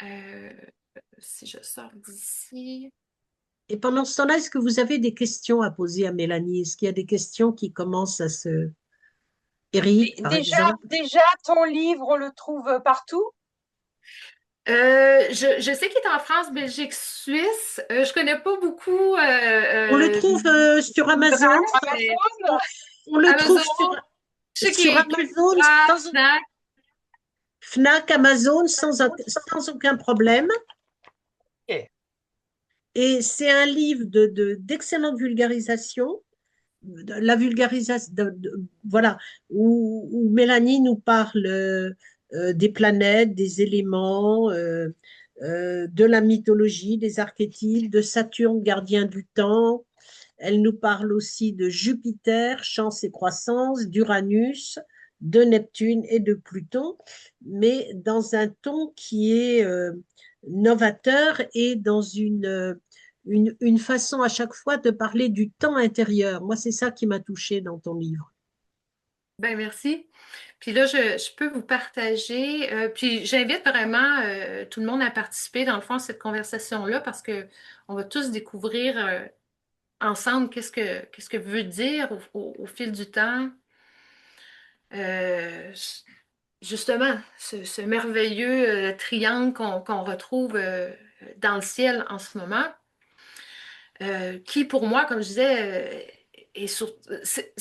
Euh, si je sors d'ici. Et pendant ce temps-là, est-ce que vous avez des questions à poser à Mélanie? Est-ce qu'il y a des questions qui commencent à se... Eric, par Déjà, exemple? déjà, ton livre, on le trouve partout? Je sais qu'il est en France, Belgique, Suisse. Je connais pas beaucoup On le trouve sur Amazon. mais Amazon? On le trouve Amazon. Je sais sur qu'il est Amazon sans Fnac. Fnac, Amazon sans aucun problème. Ok. Et c'est un livre d'excellente vulgarisation. La vulgarisation, voilà, où Mélanie nous parle des planètes, des éléments, de la mythologie, des archétypes, de Saturne, gardien du temps. Elle nous parle aussi de Jupiter, chance et croissance, d'Uranus, de Neptune et de Pluton, mais dans un ton qui est novateur et dans une façon à chaque fois de parler du temps intérieur. Moi, c'est ça qui m'a touchée dans ton livre. Ben merci. Puis là, je peux vous partager. Puis j'invite vraiment tout le monde à participer dans le fond à cette conversation-là parce que on va tous découvrir ensemble qu'est-ce que veut dire au fil du temps. Euh, Justement, ce merveilleux triangle qu'on retrouve dans le ciel en ce moment, qui pour moi, comme je disais, est sur... c'est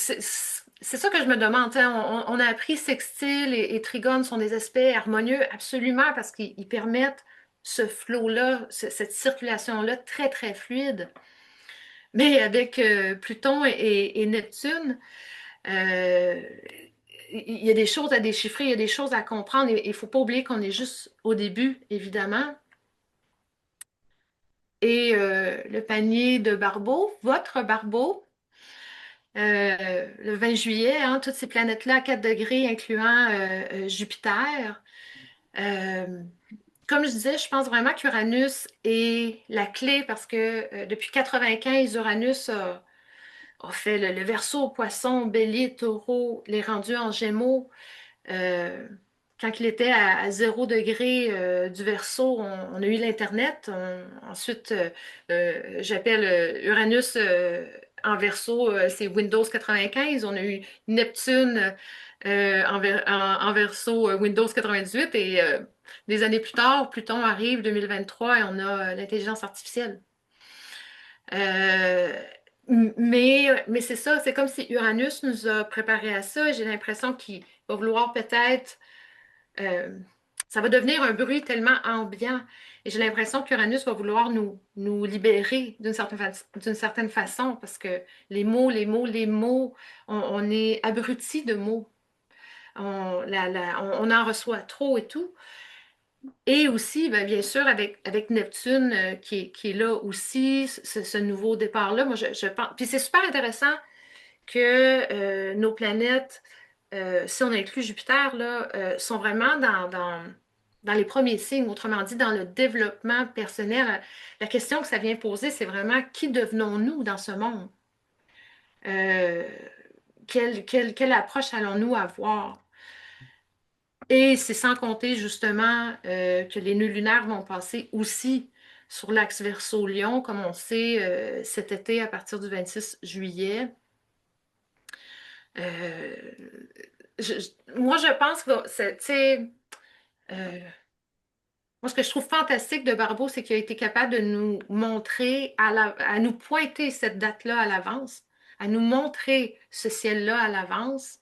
ça que je me demande. Hein. On a appris sextile et trigone sont des aspects harmonieux absolument parce qu'ils permettent ce flot-là, cette circulation-là très, très fluide. Mais avec Pluton et Neptune, euh, il y a des choses à déchiffrer, il y a des choses à comprendre. Et il ne faut pas oublier qu'on est juste au début, évidemment. Et le panier de Barbeau, votre Barbeau, le 20 juillet, hein, toutes ces planètes-là à 4 degrés, incluant Jupiter. Euh, Comme je disais, je pense vraiment qu'Uranus est la clé parce que depuis 95, Uranus a fait le Verseau, Poisson, Bélier, Taureau, les rendus en Gémeaux. Euh, Quand il était à 0 degré du Verseau, on a eu l'Internet. Ensuite, j'appelle Uranus en Verseau, c'est Windows 95. On a eu Neptune en Verseau, Windows 98. Et des années plus tard, Pluton arrive 2023 et on a l'intelligence artificielle. Euh, mais c'est ça, c'est comme si Uranus nous a préparé à ça. J'ai l'impression qu'il va vouloir peut-être euh, ça va devenir un bruit tellement ambiant. Et j'ai l'impression qu'Uranus va vouloir nous libérer d'une certaine façon parce que les mots, on est abruti de mots. On en reçoit trop et tout. Et aussi, ben, bien sûr, avec Neptune qui est là aussi, ce nouveau départ-là, moi je pense. Puis c'est super intéressant que nos planètes, si on inclut Jupiter, là, sont vraiment dans les premiers signes, autrement dit, dans le développement personnel. La question que ça vient poser, c'est vraiment qui devenons-nous dans ce monde? Euh, quelle approche allons-nous avoir? Et c'est sans compter justement que les nœuds lunaires vont passer aussi sur l'axe Verseau-Lion, comme on sait cet été à partir du 26 juillet. Euh, Moi, je pense que, tu sais, euh, moi, ce que je trouve fantastique de Barbeau, c'est qu'il a été capable de nous montrer, à nous pointer cette date-là à l'avance, à nous montrer ce ciel-là à l'avance.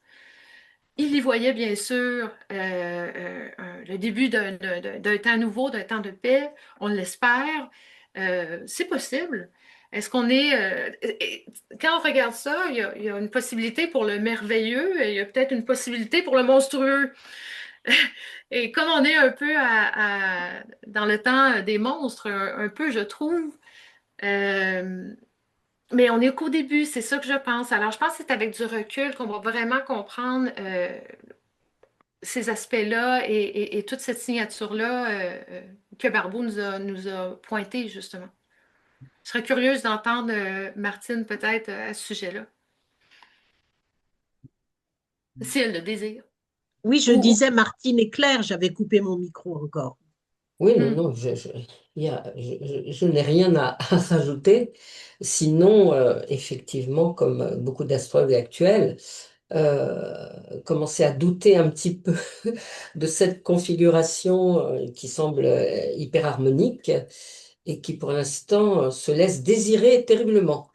Il y voyait bien sûr le début d'un temps nouveau, d'un temps de paix, on l'espère. C'est possible. Est-ce qu'on est... quand on regarde ça, il y a une possibilité pour le merveilleux et il y a peut-être une possibilité pour le monstrueux. Et comme on est un peu dans le temps des monstres, un peu, je trouve, euh, mais on est qu'au début, c'est ça que je pense. Alors, je pense que c'est avec du recul qu'on va vraiment comprendre ces aspects-là et toute cette signature-là que Barbeau nous a pointé, justement. Je serais curieuse d'entendre Martine peut-être à ce sujet-là, si elle le désire. Oui, je Ou, disais Martine et Claire, j'avais coupé mon micro encore. Oui, non, hmm, non, je n'ai rien à, à rajouter. Sinon, effectivement, comme beaucoup d'astrologues actuels, commencer à douter un petit peu de cette configuration qui semble hyper harmonique et qui, pour l'instant, se laisse désirer terriblement.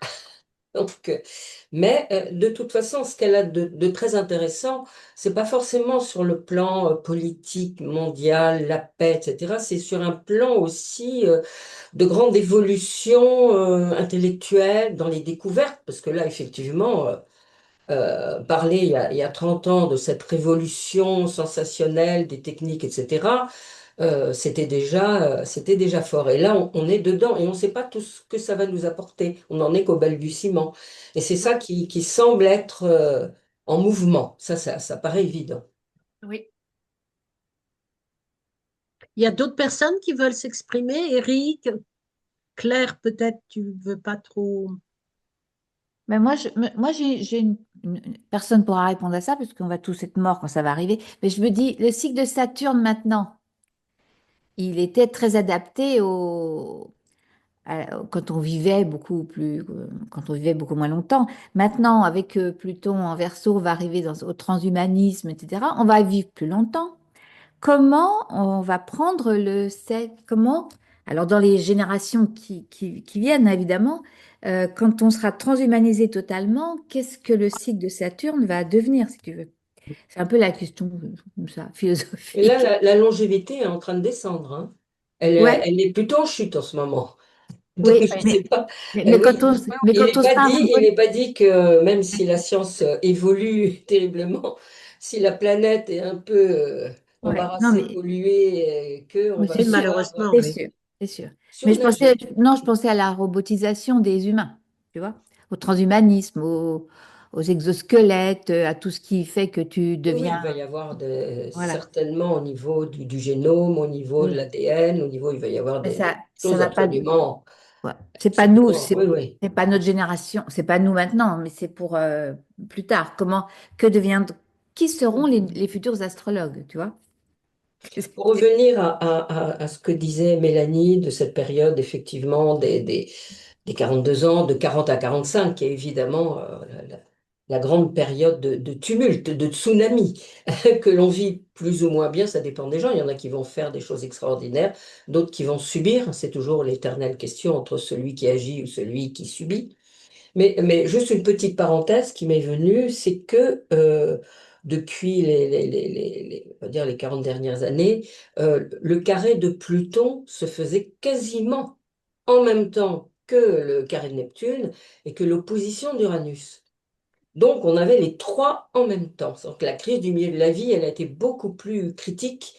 Donc, mais de toute façon, ce qu'elle a de très intéressant, c'est pas forcément sur le plan politique, mondial, la paix, etc. C'est sur un plan aussi de grande évolution intellectuelle dans les découvertes, parce que là, effectivement, parler il y a 30 ans de cette révolution sensationnelle des techniques, etc., c'était déjà fort. Et là, on est dedans et on ne sait pas tout ce que ça va nous apporter. On n'en est qu'au balbutiement. Et c'est ça qui semble être en mouvement. Ça paraît évident. oui. Il y a d'autres personnes qui veulent s'exprimer. Eric, Claire, peut-être tu veux pas trop. Mais moi j'ai personne pourra répondre à ça parce qu'on va tous être morts quand ça va arriver. Mais je me dis, le cycle de Saturne maintenant, il était très adapté quand on vivait beaucoup plus, quand on vivait beaucoup moins longtemps. Maintenant, avec Pluton en Verseau, on va arriver au transhumanisme, etc. On va vivre plus longtemps. Comment on va prendre comment, alors dans les générations qui viennent, évidemment, quand on sera transhumanisé totalement, qu'est-ce que le cycle de Saturne va devenir, si tu veux? C'est un peu la question, comme ça, Et là, philosophique. la longévité est en train de descendre, hein. Ouais, Elle est plutôt en chute en ce moment. Donc, oui, je ne sais pas. Oui, mais quand on sera il harmonieux, n'est pas dit que même si la science évolue terriblement, si la planète est un peu ouais, non, embarrassée, polluée, que on mais va c'est Oui, sûr, pouvoir malheureusement, c'est oui. sûr, c'est sûr. Mais surnager. non, je pensais à la robotisation des humains, tu vois, au transhumanisme, aux exosquelettes, à tout ce qui fait que tu Oui, oui, il deviens, va y avoir voilà. certainement au niveau du génome, au niveau de Oui. l'ADN, au niveau, il va y avoir Mais des ça choses va pas. Ouais. C'est pas nous, absolument, oui, oui. c'est pas notre génération, c'est pas nous maintenant, mais c'est pour plus tard. Que deviendront, qui seront les futurs astrologues, tu vois? Pour revenir à ce que disait Mélanie de cette période, effectivement, des 42 ans, de 40 à 45, qui est évidemment la grande période de tumulte, de tsunami, que l'on vit plus ou moins bien, ça dépend des gens. Il y en a qui vont faire des choses extraordinaires, d'autres qui vont subir. C'est toujours l'éternelle question entre celui qui agit ou celui qui subit. Mais juste une petite parenthèse qui m'est venue, c'est que depuis on va dire les 40 dernières années, le carré de Pluton se faisait quasiment en même temps que le carré de Neptune et que l'opposition d'Uranus. Donc on avait les trois en même temps. Donc la crise du milieu de la vie, elle a été beaucoup plus critique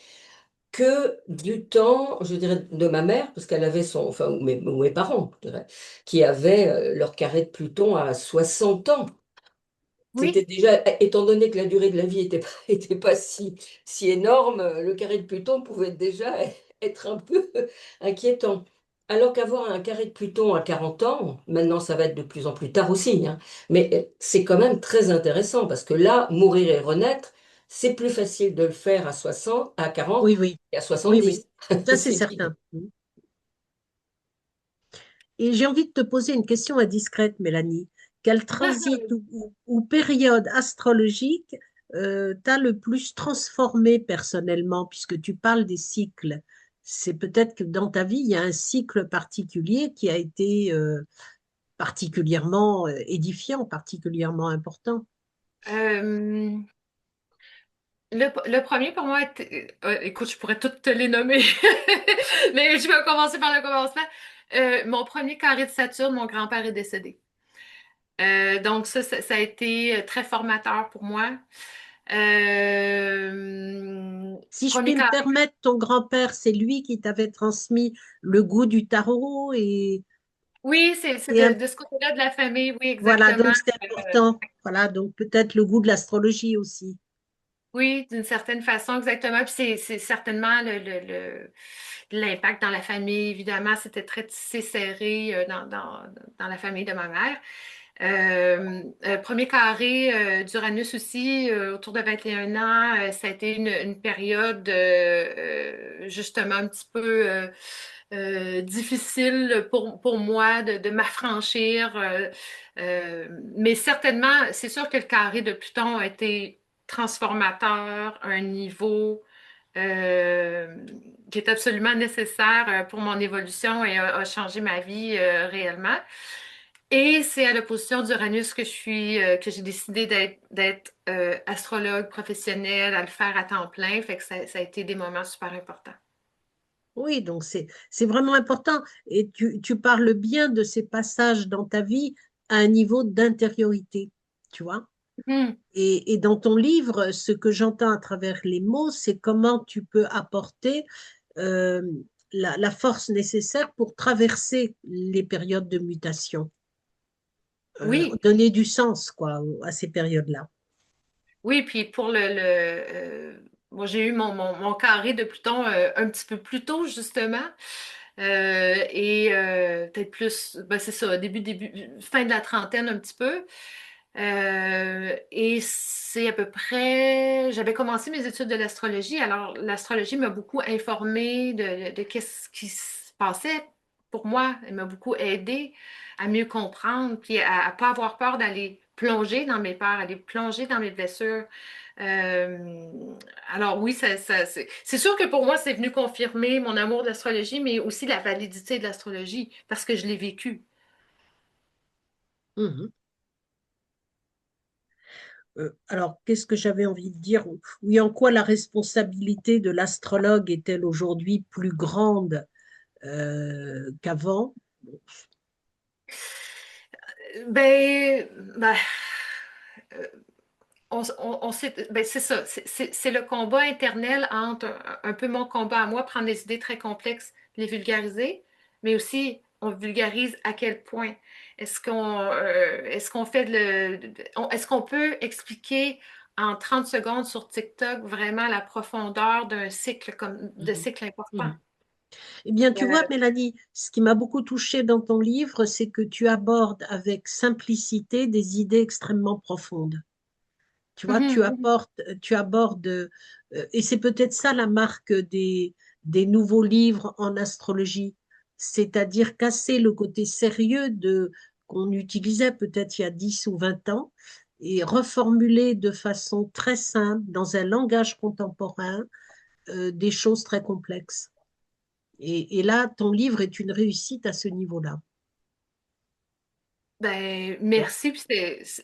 que du temps, je dirais, de ma mère, parce qu'elle avait enfin, ou mes parents, je dirais, qui avaient leur carré de Pluton à 60 ans. C'était Oui, déjà, étant donné que la durée de la vie était, était pas si énorme, le carré de Pluton pouvait déjà être un peu inquiétant. Alors qu'avoir un carré de Pluton à 40 ans, maintenant ça va être de plus en plus tard aussi, hein, mais c'est quand même très intéressant parce que là, mourir et renaître, c'est plus facile de le faire à 60, à 40 Oui, oui. qu'à Oui, oui. 70. Ça, c'est C'est évident. certain. Et j'ai envie de te poser une question indiscrète, Mélanie. Quel transit ou période astrologique t'a le plus transformé personnellement, puisque tu parles des cycles? C'est peut-être que dans ta vie, il y a un cycle particulier qui a été particulièrement édifiant, particulièrement important. euh, le premier pour moi, écoute, je pourrais toutes te les nommer, mais je vais commencer par le commencement. Mon premier carré de Saturne, mon grand-père est décédé. Donc ça a été très formateur pour moi. Si je Premier puis me carré, permettre, ton grand-père, c'est lui qui t'avait transmis le goût du tarot oui, c'est et de ce côté-là de la famille, oui, voilà, exactement. donc c'est important. Voilà, donc peut-être le goût de l'astrologie aussi. Oui, d'une certaine façon, exactement. Puis c'est certainement l'impact dans la famille, évidemment, c'était très tissé serré dans la famille de ma mère. Premier carré d'Uranus aussi, autour de 21 ans, ça a été une période justement un petit peu difficile pour moi de m'affranchir. Mais certainement, c'est sûr que le carré de Pluton a été transformateur à un niveau euh, qui est absolument nécessaire pour mon évolution et a changé ma vie réellement. Et c'est à l'opposition d'Uranus que j'ai décidé d'être astrologue professionnelle, à le faire à temps plein. Fait que ça a été des moments super importants. Oui, donc c'est vraiment important. Et tu parles bien de ces passages dans ta vie à un niveau d'intériorité, tu vois. Hmm. Et dans ton livre, ce que j'entends à travers les mots, c'est comment tu peux apporter euh, la force nécessaire pour traverser les périodes de mutation, Oui, donner du sens, quoi, à ces périodes-là. oui, puis pour moi j'ai eu mon carré de Pluton un petit peu plus tôt, justement. Peut-être plus, ben c'est ça, fin de la trentaine un petit peu. Et c'est à peu près, j'avais commencé mes études de l'astrologie, alors l'astrologie m'a beaucoup informée de qu'est-ce qui se passait pour moi. Elle m'a beaucoup aidée à mieux comprendre, puis à ne pas avoir peur d'aller plonger dans mes peurs, aller plonger dans mes blessures. Euh, alors oui, c'est sûr que pour moi, c'est venu confirmer mon amour de l'astrologie, mais aussi la validité de l'astrologie, parce que je l'ai vécu. Mhm. Alors, qu'est-ce que j'avais envie de dire? Oui, en quoi la responsabilité de l'astrologue est-elle aujourd'hui plus grande qu'avant? Ben, ben, euh, ben, c'est ça, c'est le combat internel entre un peu mon combat à moi, prendre des idées très complexes, les vulgariser, mais aussi on vulgarise à quel point. Est-ce qu'on fait est-ce qu'on peut expliquer en 30 secondes sur TikTok vraiment la profondeur d'un cycle comme de Mhm. cycle important? Mhm. Eh bien, tu vois, Euh, Mélanie, ce qui m'a beaucoup touchée dans ton livre, c'est que tu abordes avec simplicité des idées extrêmement profondes. Tu vois, mhm, tu abordes, et c'est peut-être ça la marque des nouveaux livres en astrologie, c'est-à-dire casser le côté sérieux qu'on utilisait peut-être il y a 10 ou 20 ans et reformuler de façon très simple, dans un langage contemporain, des choses très complexes. Et là, ton livre est une réussite à ce niveau-là. Ben, merci. Puis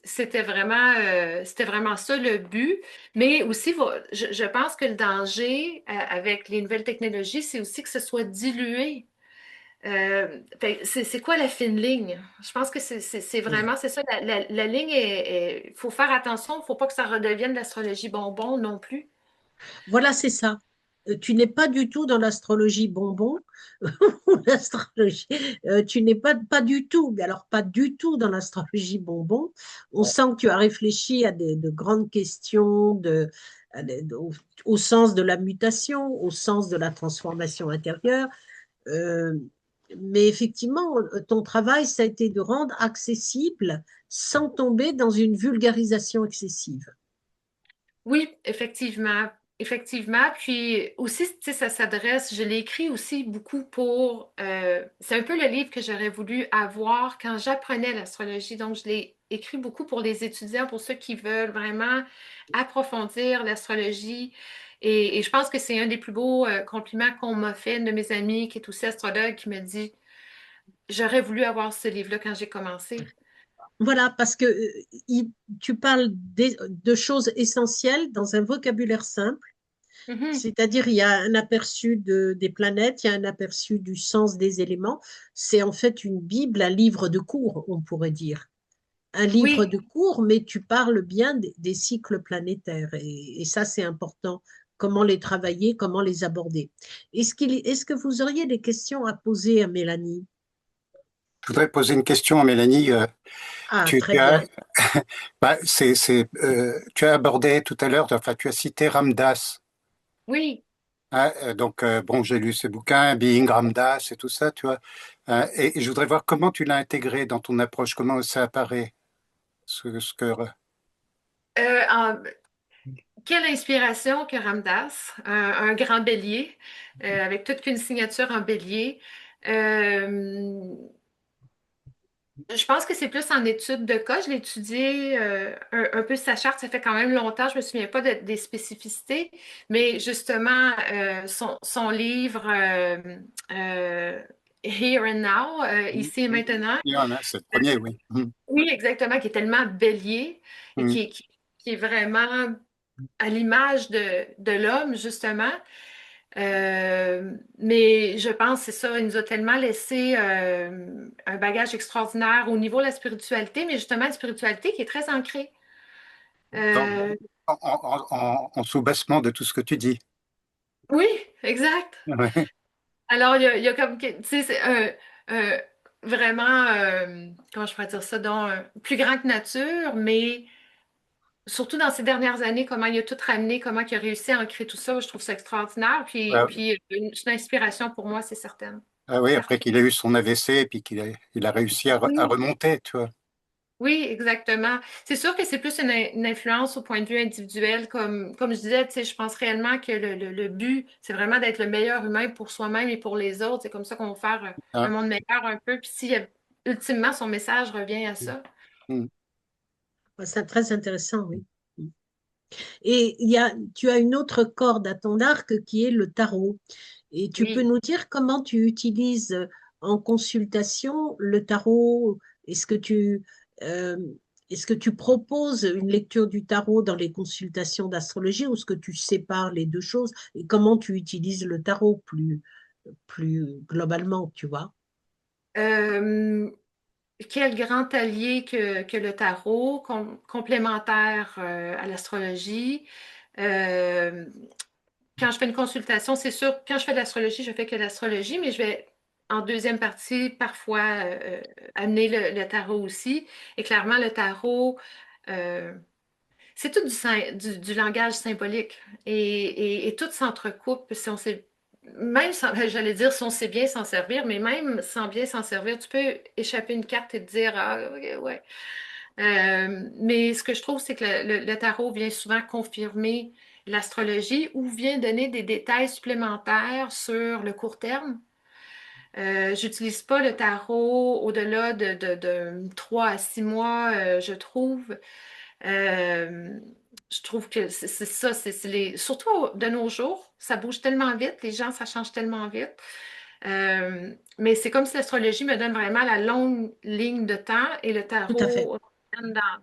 c'était vraiment ça le but. Mais aussi, je pense que le danger avec les nouvelles technologies, c'est aussi que ce soit dilué. C'est quoi la fine ligne? Je pense que c'est Oui. vraiment, c'est ça. La ligne il faut faire attention. Il ne faut pas que ça redevienne de l'astrologie bonbon non plus. Voilà, c'est ça. Tu n'es pas du tout dans l'astrologie bonbon ou l'astrologie. Tu n'es pas du tout, mais alors pas du tout dans l'astrologie bonbon. On sent que tu as réfléchi à de grandes questions au sens de la mutation, au sens de la transformation intérieure. Euh, mais effectivement, ton travail, ça a été de rendre accessible sans tomber dans une vulgarisation excessive. Oui, effectivement. Effectivement. Puis aussi, tu sais, ça s'adresse, je l'ai écrit aussi beaucoup c'est un peu le livre que j'aurais voulu avoir quand j'apprenais l'astrologie. Donc, je l'ai écrit beaucoup pour les étudiants, pour ceux qui veulent vraiment approfondir l'astrologie. Et je pense que c'est un des plus beaux compliments qu'on m'a fait, une de mes amies qui est aussi astrologue, qui me dit, j'aurais voulu avoir ce livre-là quand j'ai commencé. Voilà, parce que tu parles de choses essentielles dans un vocabulaire simple Mhm. C'est-à-dire, il y a un aperçu des planètes, il y a un aperçu du sens des éléments. C'est en fait une Bible, un livre de cours, on pourrait dire. Un livre Oui, de cours, mais tu parles bien des cycles planétaires. Et ça, c'est important. Comment les travailler, comment les aborder. Est-ce que vous auriez des questions à poser à Mélanie? Je voudrais poser une question à Mélanie. Ah, Tu, très tu as, bien. tu as abordé tout à l'heure, enfin, tu as cité Ramdas. oui. Hein, donc, bon, j'ai lu ses bouquins, Being Ramdas et tout ça, tu vois. Et je voudrais voir comment tu l'as intégré dans ton approche, comment ça apparaît. Ce que... Euh, en- Quelle inspiration que Ramdas, un grand bélier, avec toute qu'une signature en bélier. Euh, je pense que c'est plus en étude de cas. Je l'ai étudié un peu sa charte, ça fait quand même longtemps, je me souviens pas des spécificités, mais justement, son livre euh, Here and Now, ici et maintenant, Il y en a, c'est le premier, oui. oui, exactement, qui est tellement bélier et Mm. qui est vraiment à l'image de l'homme, justement. Mais je pense, c'est ça, il nous a tellement laissé un bagage extraordinaire au niveau de la spiritualité, mais justement, la spiritualité qui est très ancrée. Dans- Euh, en sous-bassement de tout ce que tu dis. oui, exact. Ouais. Alors, il y a comme, tu sais, c'est un- vraiment, comment je pourrais dire ça, donc, plus grand que nature, mais surtout dans ces dernières années, comment il a tout ramené, comment il a réussi à ancrer tout ça, je trouve ça extraordinaire. Puis c'est une inspiration pour moi, c'est certain. Ah oui, après Certain. qu'il ait eu son AVC et puis il a réussi à Oui, remonter, tu vois. oui, exactement. C'est sûr que c'est plus une influence au point de vue individuel. Comme je disais, tu sais, je pense réellement que le but, c'est vraiment d'être le meilleur humain pour soi-même et pour les autres. C'est comme ça qu'on va faire un Ah. monde meilleur un peu. Puis si ultimement son message revient à ça. Mm. C'est très intéressant, oui. Et tu as une autre corde à ton arc qui est le tarot. Et tu peux Oui. nous dire comment tu utilises en consultation le tarot? Est-ce que euh, est-ce que tu proposes une lecture du tarot dans les consultations d'astrologie ou est-ce que tu sépares les deux choses? Et comment tu utilises le tarot plus globalement, tu vois? Euh, Quel grand allié que le tarot, complémentaire à l'astrologie. Euh, Quand je fais une consultation, c'est sûr, quand je fais de l'astrologie, je fais que l'astrologie, mais je vais en deuxième partie parfois amener le tarot aussi. Et clairement, le tarot, euh, c'est tout du langage symbolique et tout s'entrecoupe si on sait, même sans, j'allais dire si on sait bien s'en servir, mais même sans bien s'en servir, tu peux échapper une carte et te dire, ah, ok, ouais. Mais ce que je trouve, c'est que le tarot vient souvent confirmer l'astrologie ou vient donner des détails supplémentaires sur le court terme. J'utilise pas le tarot au-delà de 3 à 6 mois, je trouve. Euh, je trouve que c'est ça, surtout de nos jours, ça bouge tellement vite, les gens, ça change tellement vite. Mais c'est comme si l'astrologie me donne vraiment la longue ligne de temps et le Tout à fait. tarot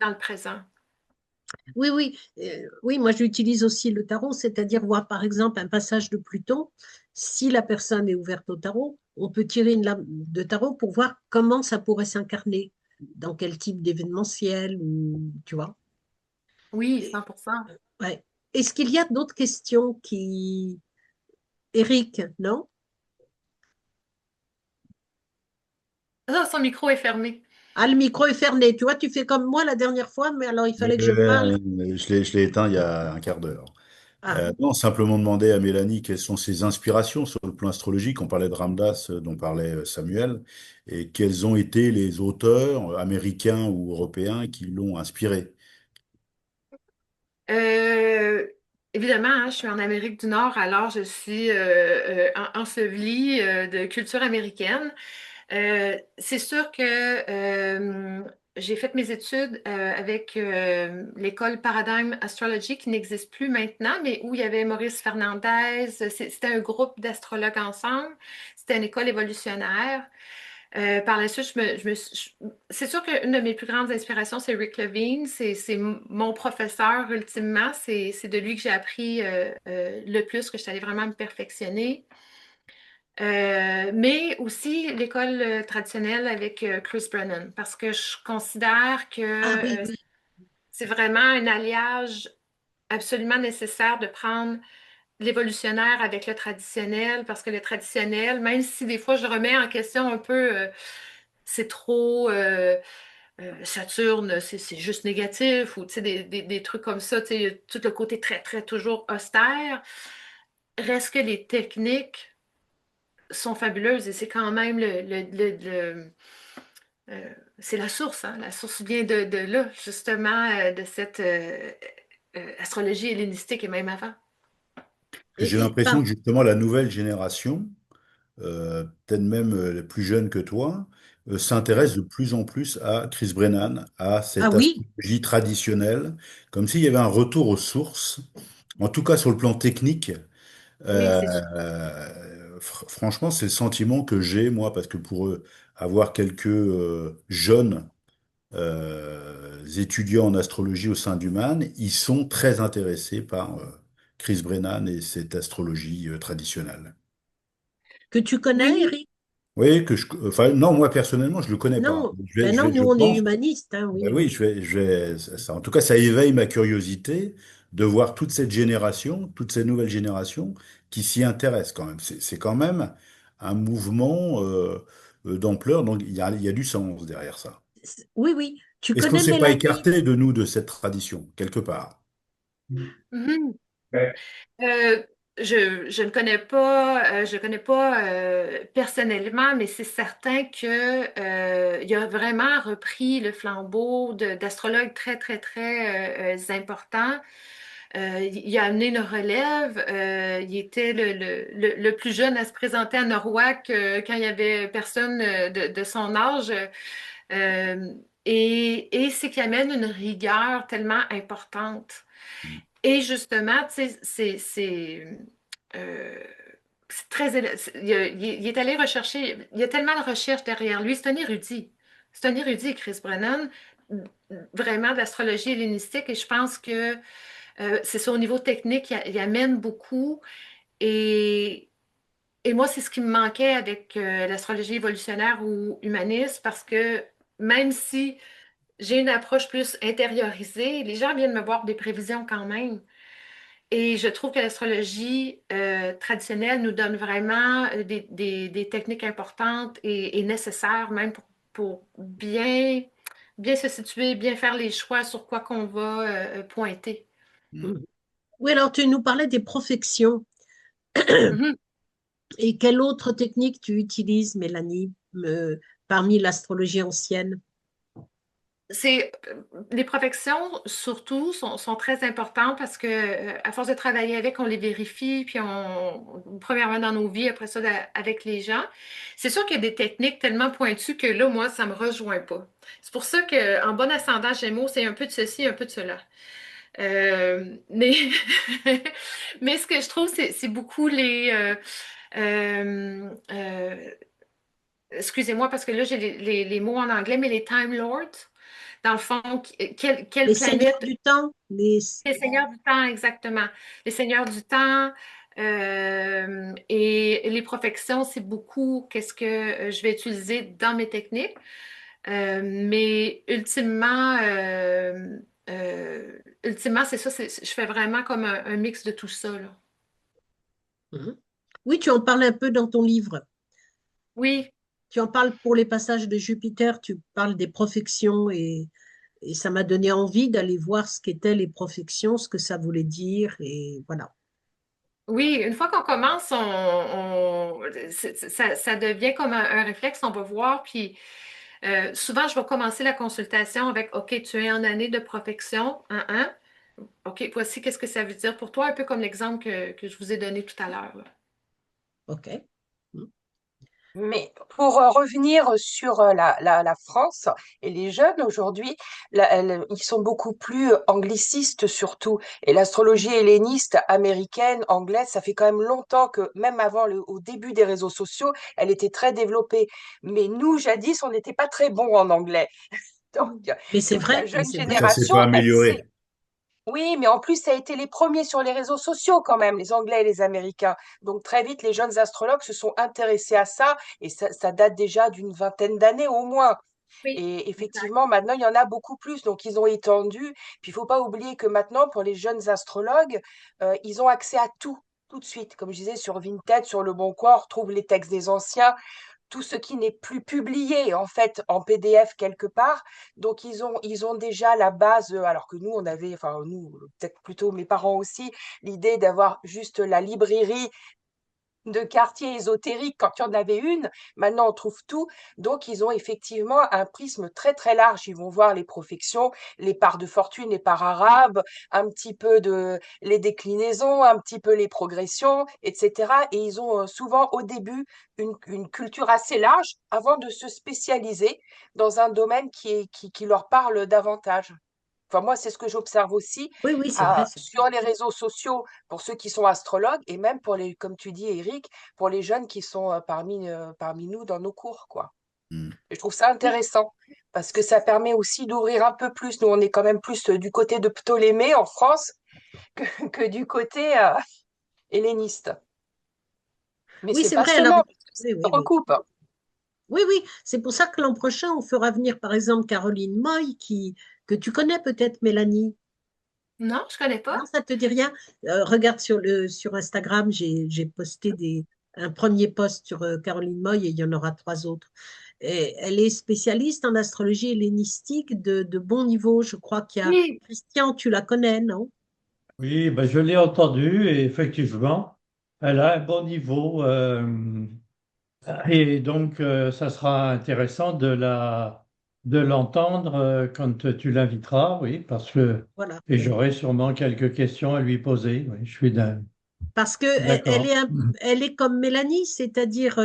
dans le présent. Oui, oui, oui, moi j'utilise aussi le tarot, c'est-à-dire voir par exemple un passage de Pluton. Si la personne est ouverte au tarot, on peut tirer une lame de tarot pour voir comment ça pourrait s'incarner, dans quel type d'événementiel, ou tu vois. Oui, Et, 100%. ouais. Est-ce qu'il y a d'autres questions Eric, non? Ah, son micro est fermé. Ah, le micro est fermé. Tu vois, tu fais comme moi la dernière fois, mais alors il fallait que je parle. Je l'ai éteint il y a un quart d'heure. Ah, Non, simplement demander à Mélanie quelles sont ses inspirations sur le plan astrologique. On parlait de Ramdas, dont parlait Samuel, et quels ont été les auteurs américains ou européens qui l'ont inspiré. Euh, Évidemment, hein, je suis en Amérique du Nord, alors je suis ensevelie de culture américaine. C'est sûr que j'ai fait mes études avec l'école Paradigm Astrology qui n'existe plus maintenant, mais où il y avait Maurice Fernandez. C'était un groupe d'astrologues ensemble. C'était une école évolutionnaire. Par la suite, c'est sûr qu'une de mes plus grandes inspirations, c'est Rick Levine. C'est mon professeur, ultimement. C'est de lui que j'ai appris le plus, que je suis allée vraiment me perfectionner. Mais aussi l'école traditionnelle avec Chris Brennan, parce que je considère Ah que oui, oui. c'est vraiment un alliage absolument nécessaire de prendre l'évolutionnaire avec le traditionnel, parce que le traditionnel, même si des fois je remets en question un peu, c'est trop Saturne, c'est juste négatif, ou tu sais, des trucs comme ça, tu sais, tout le côté très, très toujours austère, reste que les techniques sont fabuleuses et c'est quand même c'est la source, hein. La source vient de là, justement, de cette astrologie hellénistique et même avant. J'ai Et l'impression que justement la nouvelle génération, peut-être même les plus jeunes que toi, s'intéresse de plus en plus à Chris Brennan, à ah cette oui, astrologie traditionnelle, comme s'il y avait un retour aux sources, en tout cas sur le plan technique. Oui, Euh, c'est sûr. Franchement, c'est le sentiment que j'ai, moi, parce que pour avoir quelques jeunes étudiants en astrologie au sein d'Human, ils sont très intéressés par Chris Brennan et cette astrologie traditionnelle. que tu connais, Oui, Eric? Oui, enfin, non, moi personnellement, je le connais pas. Non, ben non, nous Je on est pense, humanistes, hein, ben oui, oui, oui. en tout cas, ça éveille ma curiosité de voir toute cette génération, toutes ces nouvelles générations qui s'y intéressent quand même. C'est quand même un mouvement d'ampleur, donc il y a du sens derrière ça. Oui, oui. Tu Est-ce qu'on ne connais s'est pas Mélanie? écarté de nous de cette tradition, quelque part? Mhm. Euh, je ne connais pas personnellement, mais c'est certain que il a vraiment repris le flambeau d'astrologues très, très, très importants. Il a amené une relève. Il était le plus jeune à se présenter à Norwalk quand il y avait personne de son âge. Euh, et c'est qu'il amène une rigueur tellement importante. Et justement, tu sais, euh, c'est très. Il est allé rechercher. Il y a tellement de recherches derrière lui. C'est un érudit. C'est un érudit, Chris Brennan, vraiment d'astrologie hellénistique. Et je pense que c'est ça, au niveau technique, il amène beaucoup. Et, et moi, c'est ce qui me manquait avec l'astrologie évolutionnaire ou humaniste, parce que même si j'ai une approche plus intériorisée, les gens viennent me voir des prévisions quand même. Et je trouve que l'astrologie traditionnelle nous donne vraiment des techniques importantes et nécessaires même pour bien se situer, bien faire les choix sur quoi qu'on va pointer. Hmm. Mhm. Oui, alors tu nous parlais des profections. Mhm. Et quelle autre technique tu utilises, Mélanie, parmi l'astrologie ancienne? Les profections, surtout, sont très importantes parce que, à force de travailler avec, on les vérifie, puis premièrement dans nos vies, après ça, avec les gens. C'est sûr qu'il y a des techniques tellement pointues que là, moi, ça me rejoint pas. C'est pour ça qu'en bon ascendant Gémeaux, c'est un peu de ceci, un peu de cela. Mais, mais ce que je trouve, c'est beaucoup euh, euh, excusez-moi parce que là, j'ai les mots en anglais, mais les Time Lords. Dans le fond, quelle Les seigneurs planète? du temps, Les seigneurs du temps, exactement. Les seigneurs du temps et les profections, c'est beaucoup qu'est-ce que je vais utiliser dans mes techniques. Mais ultimement, c'est ça. Je fais vraiment comme un mix de tout ça, là. Mhm. Oui, tu en parles un peu dans ton livre. Oui, Tu en parles pour les passages de Jupiter, tu parles des profections et ça m'a donné envie d'aller voir ce qu'étaient les profections, ce que ça voulait dire et voilà. oui. Une fois qu'on commence, ça devient comme un réflexe. On va voir, puis souvent, je vais commencer la consultation avec, OK, tu es en année de protection, hein. OK, voici qu'est-ce que ça veut dire pour toi, un peu comme l'exemple que je vous ai donné tout à l'heure, là. OK. Mhm. Mais pour revenir sur la France et les jeunes aujourd'hui, ils sont beaucoup plus anglicistes surtout. Et l'astrologie helléniste américaine, anglaise, ça fait quand même longtemps que, même avant au début des réseaux sociaux, elle était très développée. Mais nous, jadis, on n'était pas très bons en anglais. Donc, Mais c'est donc la vrai, mais jeune c'est Mais vrai. ça s'est génération, pas elle sait. amélioré. Oui, mais en plus, ça a été les premiers sur les réseaux sociaux quand même, les Anglais et les Américains. Donc très vite, les jeunes astrologues se sont intéressés à ça, et ça date déjà d'une vingtaine d'années au moins. Oui, Et exact. effectivement, maintenant, il y en a beaucoup plus, donc ils ont étendu. Puis il faut pas oublier que maintenant, pour les jeunes astrologues, ils ont accès à tout de suite. Comme je disais, sur Vinted, sur Le Bon Coin, on retrouve les textes des anciens, tout ce qui n'est plus publié en fait en PDF quelque part. Donc ils ont déjà la base, alors que nous on avait, enfin nous, peut-être plutôt mes parents aussi, l'idée d'avoir juste la librairie de quartier ésotérique quand il y en avait une. Maintenant, on trouve tout. Donc, ils ont effectivement un prisme très, très large. Ils vont voir les profections, les parts de fortune, les parts arabes, un petit peu de les déclinaisons, un petit peu les progressions, etc. Et ils ont souvent au début une culture assez large avant de se spécialiser dans un domaine qui leur parle davantage. Enfin, moi, c'est ce que j'observe aussi Oui, oui, c'est vrai. sur les réseaux sociaux pour ceux qui sont astrologues et même pour les, comme tu dis, Eric, pour les jeunes qui sont parmi nous dans nos cours, quoi. Hmm. Et je trouve ça Oui, intéressant parce que ça permet aussi d'ouvrir un peu plus. Nous, on est quand même plus du côté de Ptolémée en France que du côté helléniste. Mais oui, c'est c'est vrai. Alors, passionnant parce que ça oui, se oui, oui. recoupe. Oui, oui, c'est pour ça que l'an prochain, on fera venir, par exemple, Caroline Moy, que tu connais peut-être, Mélanie. Non, je connais Non, pas. ça te dit rien? Regarde sur Instagram, j'ai posté un premier post sur Caroline Moy et il y en aura trois autres. Et elle est spécialiste en astrologie hellénistique de bon niveau. Je crois qu'il y a Oui, Christian, tu la connais, non? Oui, ben je l'ai entendu et effectivement, elle a un bon niveau. Et donc, ça sera intéressant de l'entendre quand tu l'inviteras, oui, parce que Voilà. et j'aurai sûrement quelques questions à lui poser. Oui, Parce que d'accord. elle est comme Mélanie, c'est-à-dire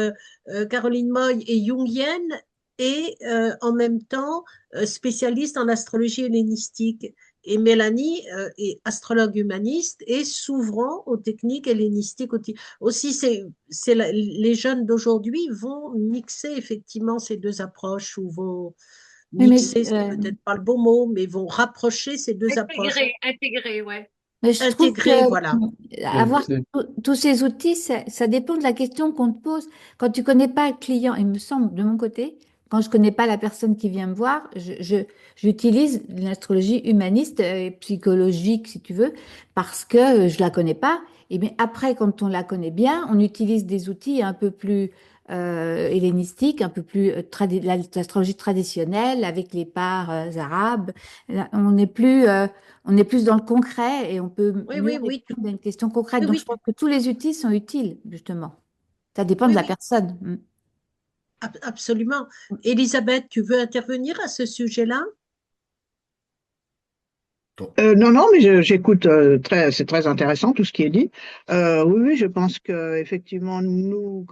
Caroline Moy est jungienne et en même temps spécialiste en astrologie hellénistique. Et Mélanie est astrologue humaniste et s'ouvrant aux techniques hellénistiques aussi. Les jeunes d'aujourd'hui vont mixer effectivement ces deux approches ou vont Oui, mixer, c'est peut-être pas le bon mot, mais vont rapprocher ces deux approches, intégré, ouais. mais je trouve que intégrer, voilà. avoir C'est- tous ces outils, ça dépend de la question qu'on te pose. Quand tu connais pas le client, il me semble, de mon côté, quand je connais pas la personne qui vient me voir, j'utilise l'astrologie humaniste et psychologique, si tu veux, parce que je la connais pas. Et bien après, quand on la connaît bien, on utilise des outils un peu plus hellénistiques, un peu plus l'astrologie traditionnelle avec les parts arabes. Là, on est plus dans le concret et on peut Oui, mieux oui, oui, répondre à une question concrète. oui, Donc, je oui, pense que tous les outils sont utiles, justement. Ça dépend de oui, la oui. personne. Mm. Absolument. Elisabeth, tu veux intervenir à ce sujet-là? Donc, Non, non, mais j'écoute c'est très intéressant tout ce qui est dit. Oui, oui, je pense que effectivement nous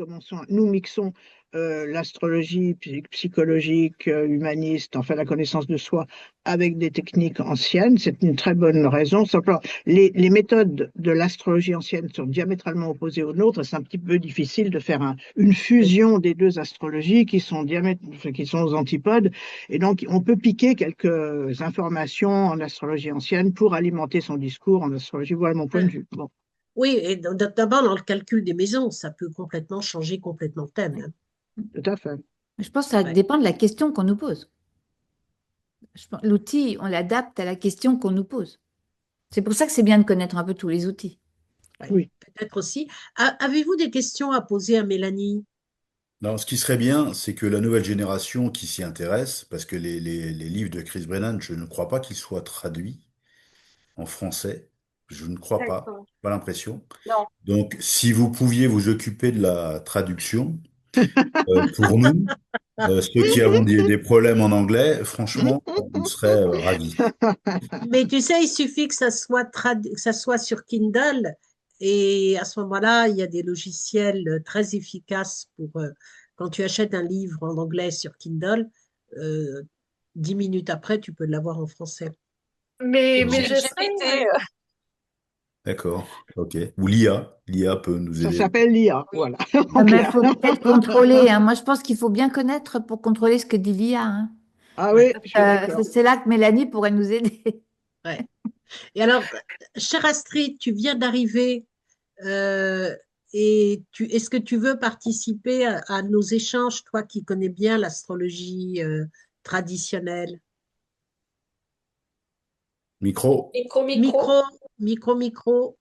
mixons l'astrologie psychologique, humaniste, enfin la connaissance de soi, avec des techniques anciennes. C'est une très bonne raison. Simplement, les méthodes de l'astrologie ancienne sont diamétralement opposées aux nôtres. C'est un petit peu difficile de faire une Oui, fusion des deux astrologies qui sont aux antipodes. Et donc, on peut piquer quelques informations en astrologie ancienne pour alimenter son discours en astrologie. Voilà mon point de vue. Bon, oui, et d'abord dans le calcul des maisons, ça peut complètement changer complètement le thème, Ouais. hein. tout à fait. Je pense que ça Ouais, dépend de la question qu'on nous pose. L'outil, on l'adapte à la question qu'on nous pose. C'est pour ça que c'est bien de connaître un peu tous les outils. ouais. Oui. Peut-être aussi. Avez-vous des questions à poser à Mélanie? non, ce qui serait bien, c'est que la nouvelle génération qui s'y intéresse, parce que les livres de Chris Brennan, je ne crois pas qu'ils soient traduits en français. Je ne crois pas, D'accord. pas l'impression. Non. Donc, si vous pouviez vous occuper de la traduction pour nous, ceux qui avons des problèmes en anglais, franchement, on serait ravis. Mais tu sais, il suffit que que ça soit sur Kindle et à ce moment-là, il y a des logiciels très efficaces Quand tu achètes un livre en anglais sur Kindle, euh, 10 minutes après, tu peux l'avoir en français. Et Mais Bon. j'essaie. ChatGPT, D'accord, ok. Ou l'IA peut nous Ça aider. s'appelle l'IA, oui. voilà, en Mais il clair. faut peut-être contrôler, hein. Moi, je pense qu'il faut bien connaître pour contrôler ce que dit l'IA, hein. Ah Ouais, oui, je suis d'accord. C'est là que Mélanie pourrait nous aider. ouais. Et alors, chère Astrid, tu viens d'arriver euh, et est-ce que tu veux participer à nos échanges, toi qui connais bien l'astrologie traditionnelle? Micro. Micro, micro.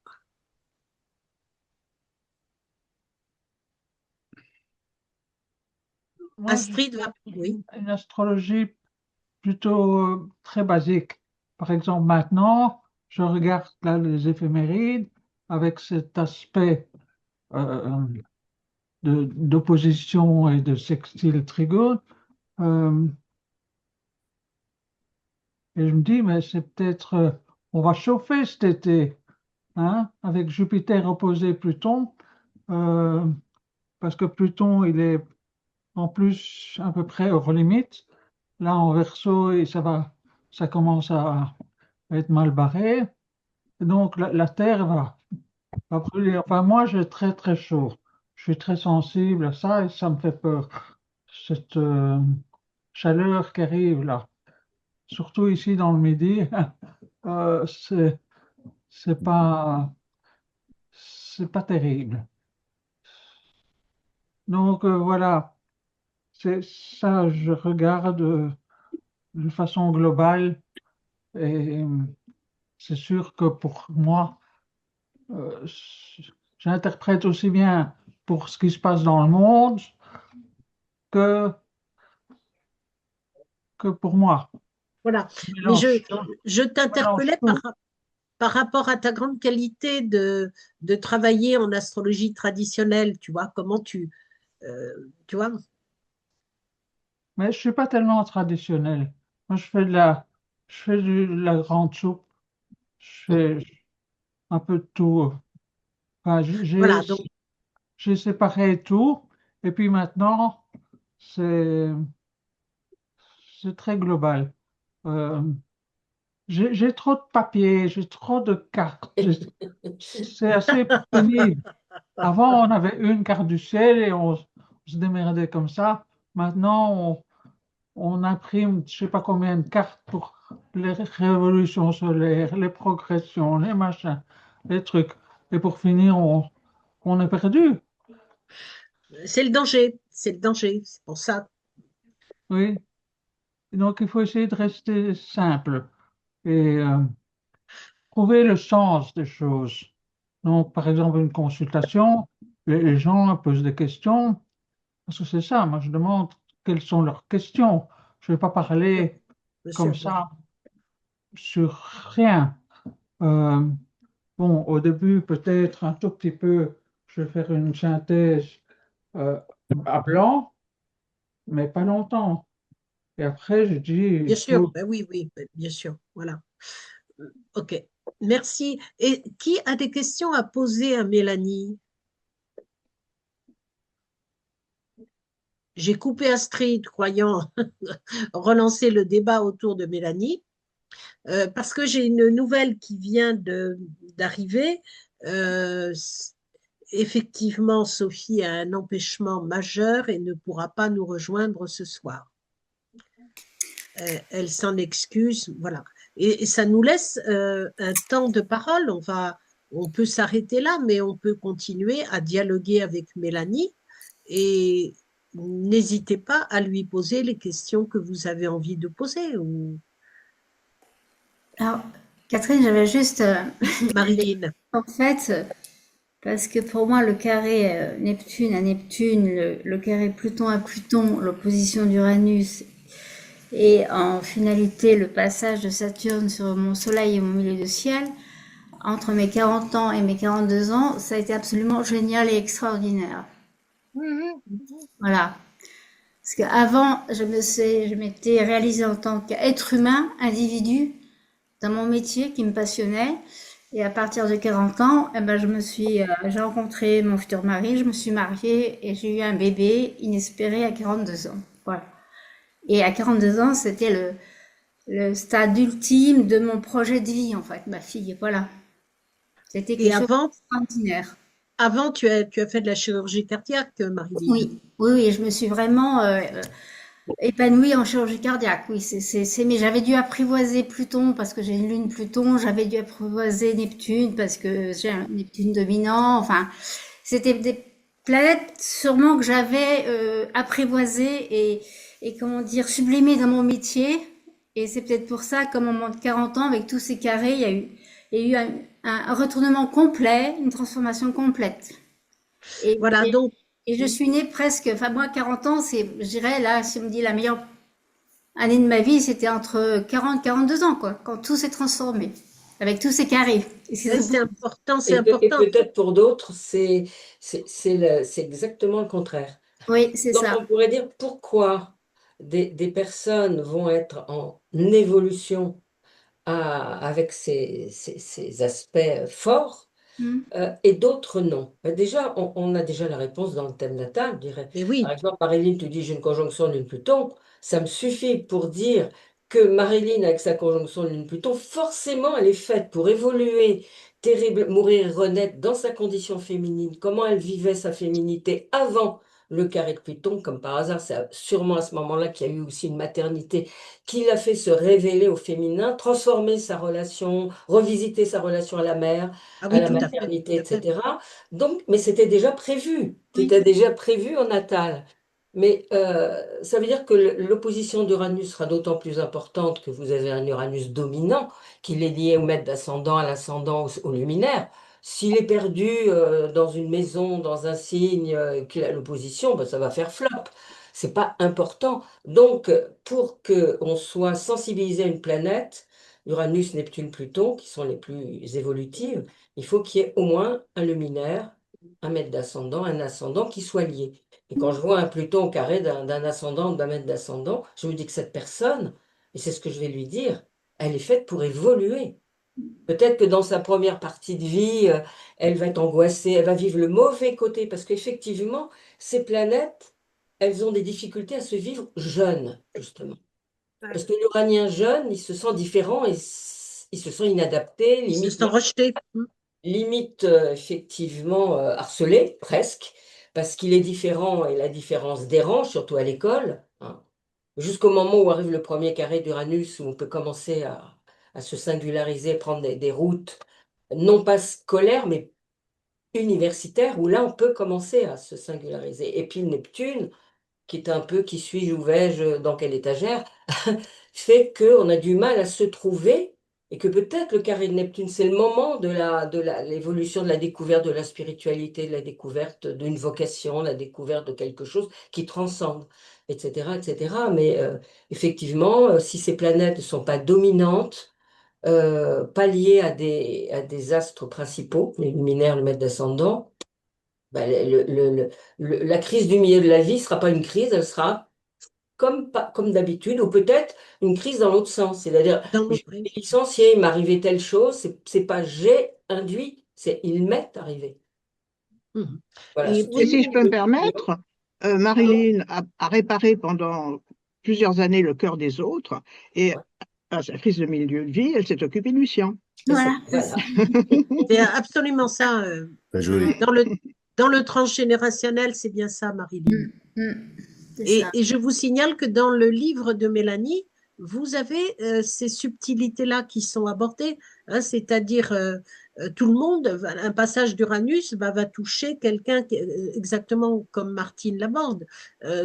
Moi, je Astrid va. fais Oui, une astrologie plutôt très basique. Par exemple, maintenant, je regarde là les éphémérides avec cet aspect euh, d'opposition et de sextile trigone. Euh, et je me dis, mais c'est peut-être, on va chauffer cet été, hein, avec Jupiter opposé Pluton, euh, parce que Pluton, il est en plus à peu près hors limite. Là, en Verseau, et ça commence à être mal barré. Et donc, la Terre va brûler. Enfin, moi, j'ai très, très chaud. Je suis très sensible à ça et ça me fait peur. Cette chaleur qui arrive là, surtout ici dans le Midi, euh, c'est, c'est pas, c'est pas terrible. Donc, voilà, c'est ça, je regarde de façon globale et c'est sûr que pour moi, euh, j'interprète aussi bien pour ce qui se passe dans le monde que, que pour moi. voilà. Je Mais mélange, je je mélange t'interpellais tout. par rapport à ta grande qualité de travailler en astrologie traditionnelle, tu vois, comment tu vois, Mais je suis pas tellement traditionnel. Moi, je fais de la grande soupe. Je fais un peu de tout. Enfin, voilà, donc, j'ai séparé tout. Et puis maintenant, c'est, c'est très global. Euh, j'ai trop de papier, j'ai trop de cartes. C'est assez pénible. Avant, on avait une carte du ciel et on se démerdait comme ça. Maintenant, on imprime je sais pas combien de cartes pour les révolutions solaires, les progressions, les machins, les trucs. Et pour finir, on est perdu. c'est le danger, c'est le danger, c'est pour ça. Oui. Et donc, il faut essayer de rester simple et trouver le sens des choses. Donc, par exemple, une consultation, les gens posent des questions, parce que c'est ça, moi je demande quelles sont leurs questions. Je ne vais pas Bien parler bien comme sûr, bien sûr. ça sur rien. Euh, bon, au début, peut-être un tout petit peu, je vais faire une synthèse euh, à blanc, mais pas longtemps. Et après, je dis, il Bien sûr, faut. ben oui, oui, ben bien sûr, voilà. Ok, merci. Et qui a des questions à poser à Mélanie? J'ai coupé Astrid, croyant relancer le débat autour de Mélanie, parce que j'ai une nouvelle qui vient d'arriver. Euh, Effectivement, Sophie a un empêchement majeur et ne pourra pas nous rejoindre ce soir. Elle s'en excuse, voilà. Et ça nous laisse un temps de parole. On peut s'arrêter là, mais on peut continuer à dialoguer avec Mélanie. Et n'hésitez pas à lui poser les questions que vous avez envie de poser. Ou Alors, Catherine, j'avais juste Marilyn. en fait, parce que pour moi, le carré Neptune à Neptune, le carré Pluton à Pluton, l'opposition d'Uranus et en finalité le passage de Saturne sur mon Soleil et mon milieu de ciel, entre mes 40 ans et mes 42 ans, ça a été absolument génial et extraordinaire. Mhm. Voilà. Parce qu'avant, je m'étais réalisée en tant qu'être humain, individu, dans mon métier qui me passionnait. Et à partir de 40 ans, eh ben, j'ai rencontré mon futur mari, je me suis mariée et j'ai eu un bébé inespéré à 42 ans. Voilà. Et à 42 ans, c'était le stade ultime de mon projet de vie, en fait, ma fille. Voilà. C'était Et quelque chose avant, d'extraordinaire. avant tu as fait de la chirurgie cardiaque, Marilyn. Oui, oui, oui, je me suis vraiment épanouie en chirurgie cardiaque. Oui, mais j'avais dû apprivoiser Pluton parce que j'ai une lune Pluton, j'avais dû apprivoiser Neptune parce que j'ai un Neptune dominant. Enfin, c'était des planètes sûrement que j'avais apprivoisées et comment dire, sublimées dans mon métier. Et c'est peut-être pour ça qu'au moment de 40 ans, avec tous ces carrés, il y a eu un retournement complet, une transformation complète. Et, Voilà, et, donc, et je suis née presque, enfin moi 40 ans, je dirais là, si on me dit la meilleure année de ma vie, c'était entre 40 et 42 ans, quoi, quand tout s'est transformé, avec tous ces carrés. c'est important, c'est Et important. peut-être pour d'autres, c'est exactement le contraire. Oui, c'est Donc ça. on pourrait dire pourquoi des personnes vont être en évolution avec ces aspects forts Mm. et d'autres non. Ben déjà, on a déjà la réponse dans le thème natal, je dirais. Mais Par oui, exemple, Marilyn, tu dis j'ai une conjonction Lune-Pluton, ça me suffit pour dire que Marilyn, avec sa conjonction Lune-Pluton, forcément, elle est faite pour évoluer, terrible, mourir et renaître dans sa condition féminine, comment elle vivait sa féminité avant le carré de Pluton, comme par hasard, c'est sûrement à ce moment-là qu'il y a eu aussi une maternité qui l'a fait se révéler au féminin, transformer sa relation, revisiter sa relation à la mère, ah à oui, la tout à fait, tout maternité, à fait. etc. Donc, mais c'était déjà prévu. Oui. C'était déjà prévu en natal. Mais ça veut dire que l'opposition d'Uranus sera d'autant plus importante que vous avez un Uranus dominant, qu'il est lié au maître d'ascendant, à l'ascendant, au luminaire. S'il est perdu dans une maison, dans un signe, qu'il a l'opposition, ben, ça va faire flop. C'est pas important. Donc, pour qu'on soit sensibilisé à une planète, Uranus, Neptune, Pluton, qui sont les plus évolutives, il faut qu'il y ait au moins un luminaire, un maître d'ascendant, un ascendant qui soit lié. Et quand je vois un Pluton au carré d'un ascendant ou d'un maître d'ascendant, je me dis que cette personne, et c'est ce que je vais lui dire, elle est faite pour évoluer. Peut-être que dans sa première partie de vie, elle va être angoissée, elle va vivre le mauvais côté, parce qu'effectivement, ces planètes, elles ont des difficultés à se vivre jeunes, justement. Ouais. Parce que l'Uranien jeune, il se sent différent et il se sent inadapté, Ils se limite sont rejetés. limite effectivement harcelé, presque, parce qu'il est différent et la différence dérange, surtout à l'école, hein. Jusqu'au moment où arrive le premier carré d'Uranus, où on peut commencer à se singulariser, prendre des routes, non pas scolaires, mais universitaires, où là, on peut commencer à se singulariser. Et puis Neptune, qui est un peu qui suis-je, où vais-je, dans quelle étagère, fait qu'on a du mal à se trouver et que peut-être le carré de Neptune, c'est le moment l'évolution de la découverte de la spiritualité, de la découverte d'une vocation, la découverte de quelque chose qui transcende, etc., etc. Mais effectivement, si ces planètes ne sont pas dominantes, pas liées à des astres principaux, les luminaires, le maître d'ascendant, ben, la crise du milieu de la vie ne sera pas une crise, elle sera comme d'habitude, ou peut-être une crise dans l'autre sens. C'est-à-dire, Dans j'ai oui. été licencié, il m'est arrivé telle chose, c'est pas j'ai induit, c'est il m'est arrivé. Mhm. Voilà. Et Et oui, si je peux me permettre, Pardon. Marilyn a réparé pendant plusieurs années le cœur des autres et Ouais. à sa crise de milieu de vie, elle s'est occupée du sien. Voilà, c'est ça. Voilà. c'est absolument ça. Très joli. Dans le transgénérationnel, c'est bien ça, Marilyn. Mm, mm, c'est ça. Et je vous signale que dans le livre de Mélanie, vous avez ces subtilités-là qui sont abordées, hein, c'est-à-dire tout le monde, un passage d'Uranus va toucher quelqu'un exactement comme Martine l'aborde.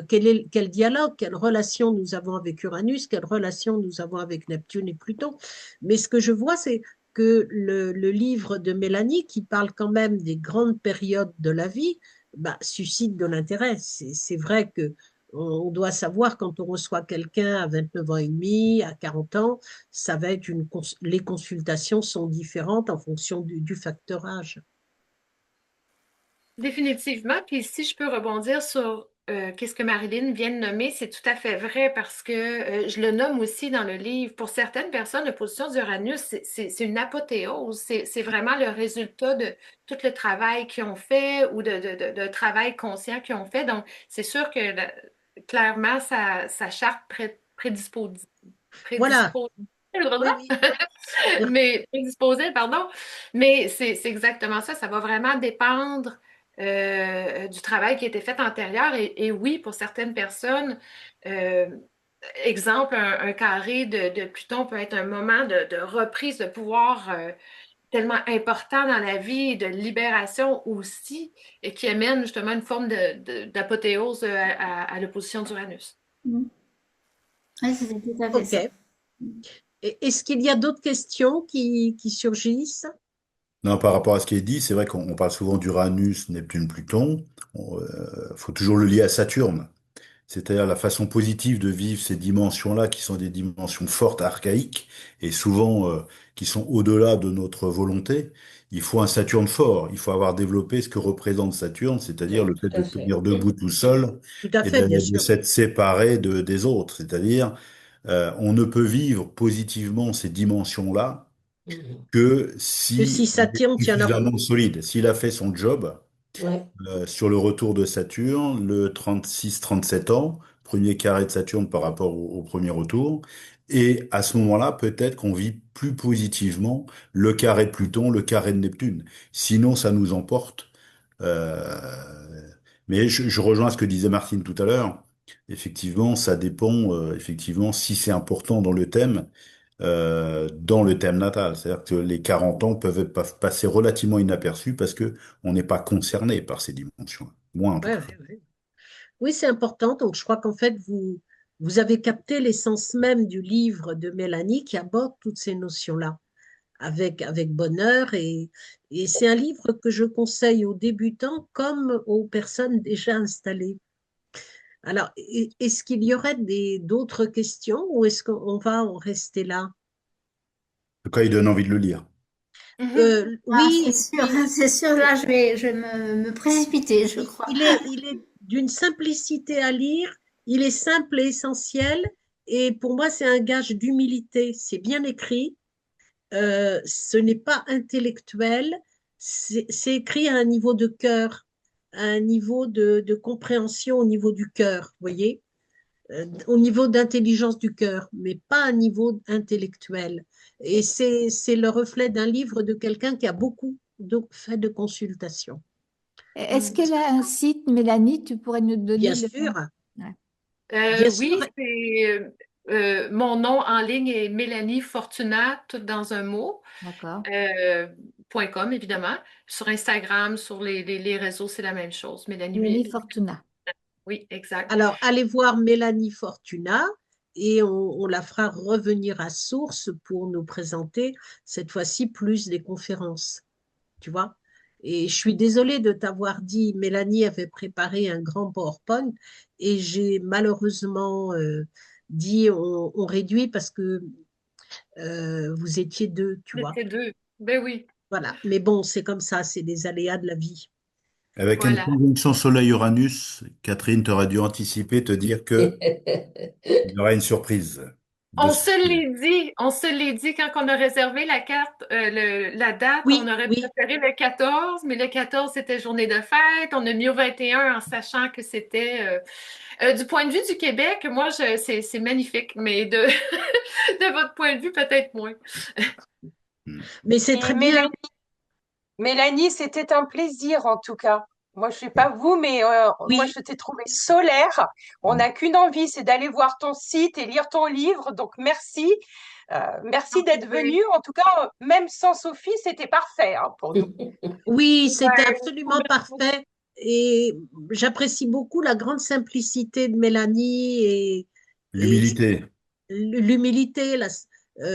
Quel dialogue, quelle relation nous avons avec Uranus, quelle relation nous avons avec Neptune et Pluton. Mais ce que je vois, c'est que le livre de Mélanie, qui parle quand même des grandes périodes de la vie, suscite de l'intérêt. C'est vrai que on doit savoir quand on reçoit quelqu'un à 29 ans et demi, à 40 ans, ça va être les consultations sont différentes en fonction du facteur âge. Définitivement. Puis si je peux rebondir sur qu'est-ce que Marilyn vient de nommer, c'est tout à fait vrai parce que je le nomme aussi dans le livre. Pour certaines personnes, l'opposition d'Uranus, c'est une apothéose. C'est vraiment le résultat de tout le travail qu'ils ont fait ou de travail conscient qu'ils ont fait. Donc, c'est sûr que clairement, ça charte Voilà. prédispose, Oui, oui. mais prédisposé, pardon. Mais c'est exactement ça. Ça va vraiment dépendre du travail qui a été fait antérieur. Et oui, pour certaines personnes, euh, exemple, un carré de Pluton peut être un moment de reprise de pouvoir tellement important dans la vie et de libération aussi, et qui amène justement une forme d'apothéose à l'opposition d'Uranus. Oui, c'est tout à fait OK. ça. Est-ce qu'il y a d'autres questions qui surgissent? Non, par rapport à ce qui est dit, c'est vrai qu'on parle souvent d'Uranus, Neptune, Pluton. Faut toujours le lier à Saturne. C'est-à-dire la façon positive de vivre ces dimensions-là, qui sont des dimensions fortes, archaïques, et souvent qui sont au-delà de notre volonté. Il faut un Saturne fort. Il faut avoir développé ce que représente Saturne, c'est-à-dire Oui, le fait tout à de fait. tenir debout tout seul Tout à et fait, bien de sûr. s'être séparé des autres. C'est-à-dire, on ne peut vivre positivement ces dimensions-là Mhm. que Que si si on est Saturne tient la route. suffisamment solide. S'il a fait son job, Ouais. sur le retour de Saturne, le 36-37 ans, premier carré de Saturne par rapport au premier retour. Et à ce moment-là, peut-être qu'on vit plus positivement le carré de Pluton, le carré de Neptune. Sinon, ça nous emporte. Mais je rejoins ce que disait Martine tout à l'heure. Effectivement, ça dépend, effectivement, si c'est important dans le thème natal. C'est-à-dire que les 40 ans peuvent passer relativement inaperçus parce que on n'est pas concerné par ces dimensions. Moi, en tout Ouais, cas. ouais, ouais. Oui, c'est important. Donc, je crois qu'en fait, vous avez capté l'essence même du livre de Mélanie qui aborde toutes ces notions-là avec bonheur. Et c'est un livre que je conseille aux débutants comme aux personnes déjà installées. Alors, est-ce qu'il y aurait d'autres questions ou est-ce qu'on va en rester là? En tout cas, il donne envie de le lire. Mhm. Ah, c'est Oui, sûr, oui, c'est sûr. Là, je vais me précipiter, je crois. il est d'une simplicité à lire, il est simple et essentiel, et pour moi, c'est un gage d'humilité. C'est bien écrit, ce n'est pas intellectuel, c'est écrit à un niveau de cœur, à un niveau de compréhension au niveau du cœur, vous voyez, au niveau d'intelligence du cœur, mais pas à un niveau intellectuel. Et c'est le reflet d'un livre de quelqu'un qui a beaucoup fait de consultations. Est-ce Mm. qu'elle a un site, Mélanie? Tu pourrais nous Bien donner le sûr, nom? Ouais, bien sûr. Oui, c'est mon nom en ligne est Mélanie Fortuna, tout dans un mot. d'accord. Euh, .com, évidemment. Sur Instagram, sur les réseaux, c'est la même chose. Mélanie Mélanie, Fortuna. oui, exact. Alors, allez voir Mélanie Fortuna et on la fera revenir à source pour nous présenter cette fois-ci plus des conférences, tu vois. Et je suis désolée de t'avoir dit, Mélanie avait préparé un grand PowerPoint et j'ai malheureusement dit on réduit parce que vous étiez deux, tu On vois. était deux. Ben oui, Voilà. Mais bon, c'est comme ça, c'est des aléas de la vie. Avec une voilà. conjonction Soleil-Uranus, Catherine, t'aurais dû anticiper, te dire que il y aura une surprise de On ce se style. l'est dit, on se l'est dit quand on a réservé la carte, la date, on Oui, aurait oui, préféré le 14, mais le 14 c'était journée de fête. On a mis au 21 en sachant que c'était, du point de vue du Québec, moi, c'est magnifique, mais de, de votre point de vue, peut-être moins. Hmm. mais c'est Et très bien. Mélanie, c'était un plaisir en tout cas. Moi, je sais pas vous, mais moi, Oui, je t'ai trouvé solaire. On Hmm. n'a qu'une envie, c'est d'aller voir ton site et lire ton livre. Donc, merci. Merci d'être venu. En tout cas, même sans Sophie, c'était parfait hein, pour nous. oui, c'était Ouais, absolument parfait. Et j'apprécie beaucoup la grande simplicité de Mélanie et L'humilité. l'humilité,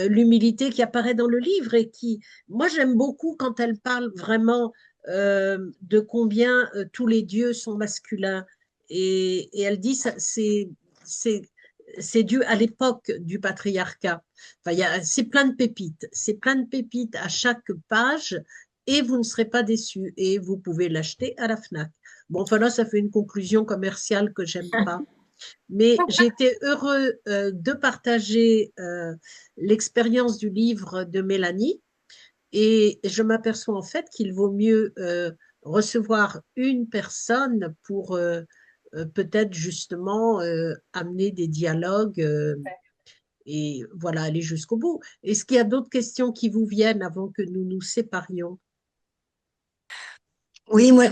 l'humilité qui apparaît dans le livre et qui, moi, j'aime beaucoup quand elle parle vraiment de combien tous les dieux sont masculins. Et elle dit, ça, c'est, c'est dû à l'époque du patriarcat. Enfin, c'est plein de pépites. C'est plein de pépites à chaque page et vous ne serez pas déçus et vous pouvez l'acheter à la Fnac. Bon, enfin là, ça fait une conclusion commerciale que j'aime pas. Mais j'ai été heureux de partager l'expérience du livre de Mélanie et je m'aperçois en fait qu'il vaut mieux recevoir une personne pour peut-être justement amener des dialogues et voilà, aller jusqu'au bout. Est-ce qu'il y a d'autres questions qui vous viennent avant que nous nous séparions? Oui, moi,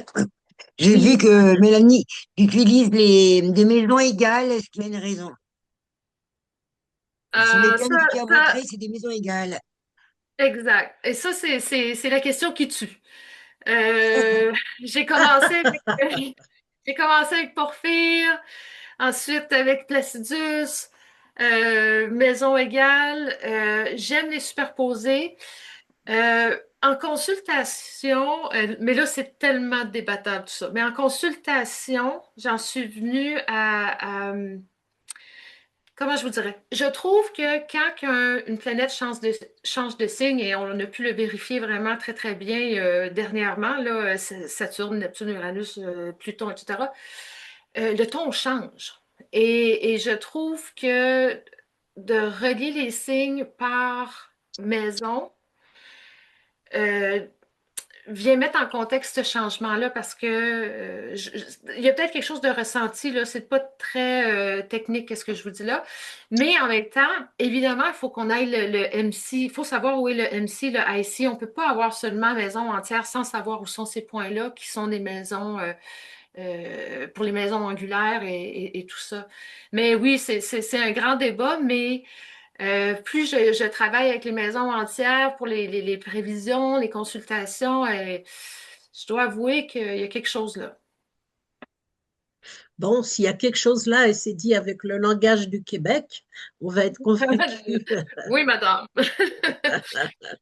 j'ai vu Oui, que Mélanie utilise des maisons égales. Est-ce qu'il y a une raison? Sur les Euh, ça, thèmes qui ça, créé, c'est des maisons égales. exact. Et ça, c'est la question qui tue. Euh, j'ai commencé avec, j'ai commencé avec Porphyre, ensuite avec Placidus, Maison égale. J'aime les superposer. En consultation, mais là, c'est tellement débattable tout ça. Mais en consultation, j'en suis venue comment je vous dirais? Je trouve que quand une planète change de signe, et on a pu le vérifier vraiment très, très bien dernièrement, là, Saturne, Neptune, Uranus, Pluton, etc., le ton change. Et je trouve que de relier les signes par maison, euh, vient mettre en contexte ce changement-là parce que il y a peut-être quelque chose de ressenti, là, c'est pas très technique, qu'est-ce que je vous dis là. Mais en même temps, évidemment, il faut qu'on aille le MC, il faut savoir où est le MC, le IC. On peut pas avoir seulement maison entière sans savoir où sont ces points-là, qui sont des maisons pour les maisons angulaires et tout ça. Mais oui, c'est un grand débat, mais plus je travaille avec les maisons entières pour les prévisions, les consultations, je dois avouer qu'il y a quelque chose là. bon, s'il y a quelque chose là et c'est dit avec le langage du Québec, on va être convaincu. Oui, madame.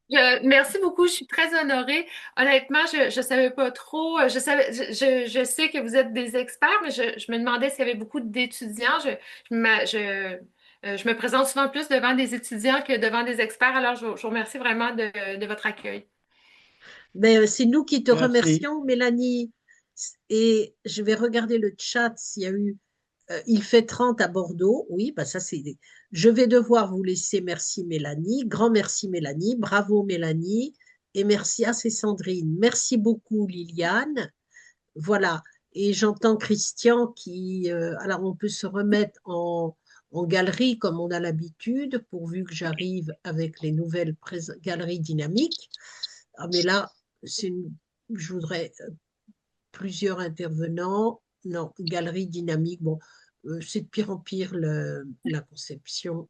Merci beaucoup, je suis très honorée. Honnêtement, je ne savais pas trop. Je sais que vous êtes des experts, mais je me demandais s'il y avait beaucoup d'étudiants. Je me présente souvent plus devant des étudiants que devant des experts, alors je vous remercie vraiment de votre accueil. Mais c'est nous qui te Merci. remercions, Mélanie. Et je vais regarder le chat s'il y a eu. Il fait 30 à Bordeaux. Oui, bah ça c'est. Je vais devoir vous laisser. Merci, Mélanie. Grand merci, Mélanie. Bravo, Mélanie. Et merci à c'est Sandrine. Merci beaucoup, Liliane. Voilà. Et j'entends Christian qui. Alors, on peut se remettre en galerie comme on a l'habitude, pourvu que j'arrive avec les nouvelles galeries dynamiques. Ah, mais là, je voudrais plusieurs intervenants. Non, galerie dynamique. Bon, c'est de pire en pire la conception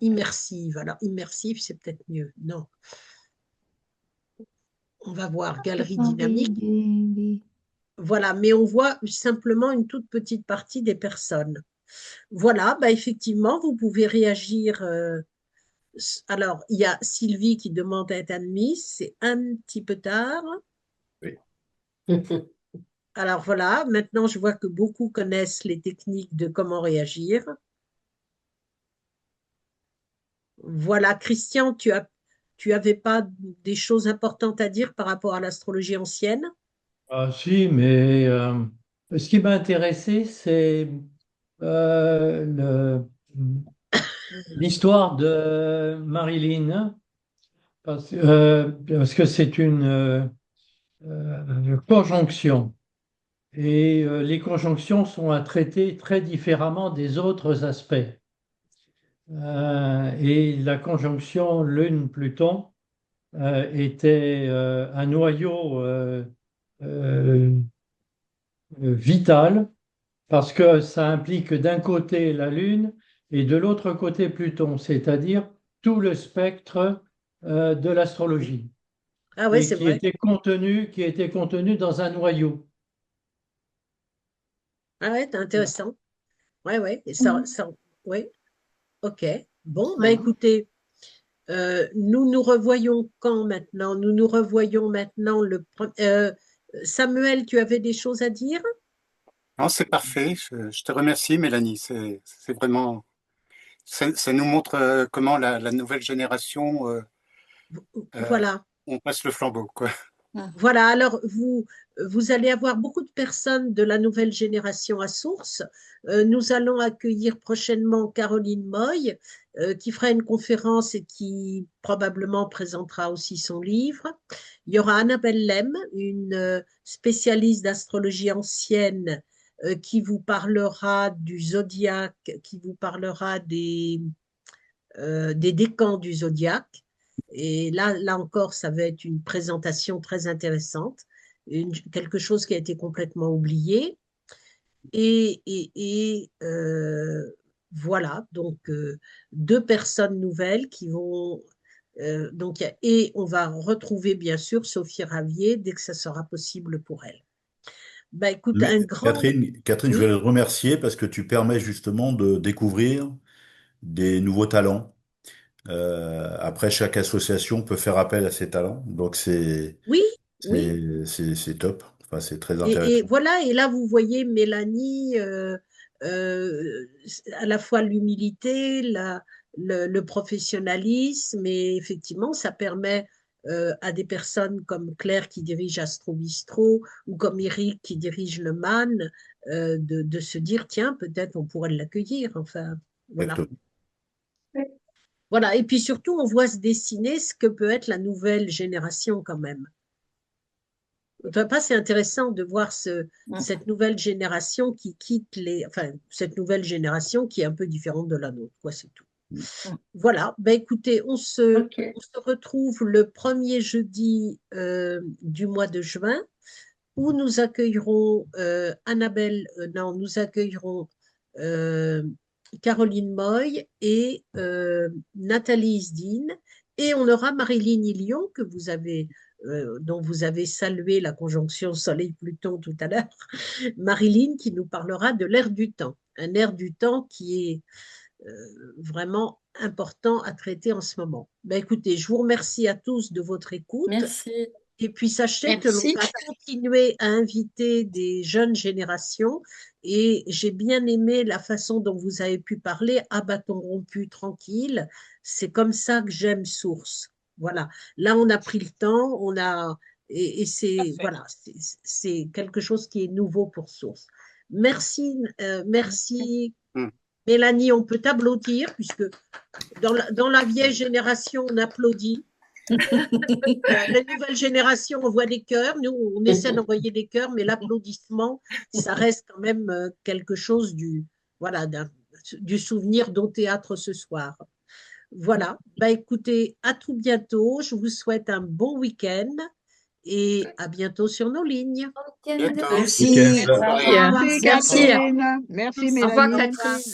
immersive. Alors, immersive, c'est peut-être mieux. Non, on va voir Ce galerie sont dynamique. des- Voilà, mais on voit simplement une toute petite partie des personnes. Voilà, bah effectivement, vous pouvez réagir. Alors, il y a Sylvie qui demande à être admise. C'est un petit peu tard. Oui. Alors voilà, maintenant je vois que beaucoup connaissent les techniques de comment réagir. Voilà, Christian, tu avais pas des choses importantes à dire par rapport à l'astrologie ancienne? Ah, si, mais ce qui m'a intéressé, c'est euh, l'histoire de Marilyn, parce que c'est une conjonction. Et les conjonctions sont à traiter très différemment des autres aspects. Et la conjonction Lune-Pluton était un noyau euh, vital parce que ça implique d'un côté la Lune et de l'autre côté Pluton, c'est-à-dire tout le spectre de l'astrologie Ah oui, et c'est vrai. qui était contenu dans un noyau. Ah ouais, c'est Voilà. intéressant. Ouais, ouais. Et Mhm. ouais, ok. Bon, bah Ouais. écoutez, nous nous revoyons quand maintenant? Nous nous revoyons maintenant Samuel, tu avais des choses à dire? Non, c'est parfait. Je te remercie, Mélanie. C'est vraiment, ça nous montre comment la nouvelle génération euh, Voilà. on passe le flambeau, quoi. Voilà, alors vous allez avoir beaucoup de personnes de la nouvelle génération à Source. Nous allons accueillir prochainement Caroline Moy, qui fera une conférence et qui probablement présentera aussi son livre. Il y aura Annabelle Lem, une spécialiste d'astrologie ancienne, qui vous parlera du zodiaque, qui vous parlera des décans du zodiaque. Et là encore, ça va être une présentation très intéressante, quelque chose qui a été complètement oublié. Et voilà, donc 2 personnes nouvelles qui vont... et on va retrouver bien sûr Sophie Ravier dès que ça sera possible pour elle. Bah, écoute, un grand... Catherine, je Oui. voulais te remercier parce que tu permets justement de découvrir des nouveaux talents. Après, chaque association peut faire appel à ses talents. Donc, Oui, c'est top. Enfin, c'est très et intéressant. voilà, et là vous voyez Mélanie, à la fois l'humilité, le professionnalisme, et effectivement ça permet à des personnes comme Claire qui dirige Astro Bistro ou comme Eric qui dirige le MAN de se dire tiens, peut-être on pourrait l'accueillir. Enfin, voilà. Exactement. Voilà, et puis surtout on voit se dessiner ce que peut être la nouvelle génération quand même. Enfin, c'est intéressant de voir cette nouvelle génération qui quitte cette nouvelle génération qui est un peu différente de la nôtre, quoi, c'est tout. Voilà, ben écoutez, on se retrouve le premier jeudi du mois de juin où nous accueillerons nous accueillerons Caroline Moy et Nathalie Isdine, et on aura Marilyn Ilion dont vous avez salué la conjonction Soleil-Pluton tout à l'heure, Marilyn qui nous parlera de l'ère du temps, un ère du temps qui est vraiment important à traiter en ce moment. Ben, écoutez, je vous remercie à tous de votre écoute. Merci. Et puis sachez que l'on va continuer à inviter des jeunes générations, et j'ai bien aimé la façon dont vous avez pu parler à bâton rompu, tranquille. C'est comme ça que j'aime Source. Voilà. Là, on a pris le temps, et c'est quelque chose qui est nouveau pour Source. Merci, merci. Mélanie, on peut t'applaudir puisque dans la vieille génération, on applaudit. La nouvelle génération, on voit des cœurs. Nous, on essaie d'envoyer des cœurs, mais l'applaudissement, ça reste quand même quelque chose du souvenir d'au théâtre ce soir. Voilà. Bah, écoutez, à tout bientôt. Je vous souhaite un bon week-end et à bientôt sur nos lignes. Merci. Merci, Catherine. Merci, Au revoir, Mélanie. Catherine.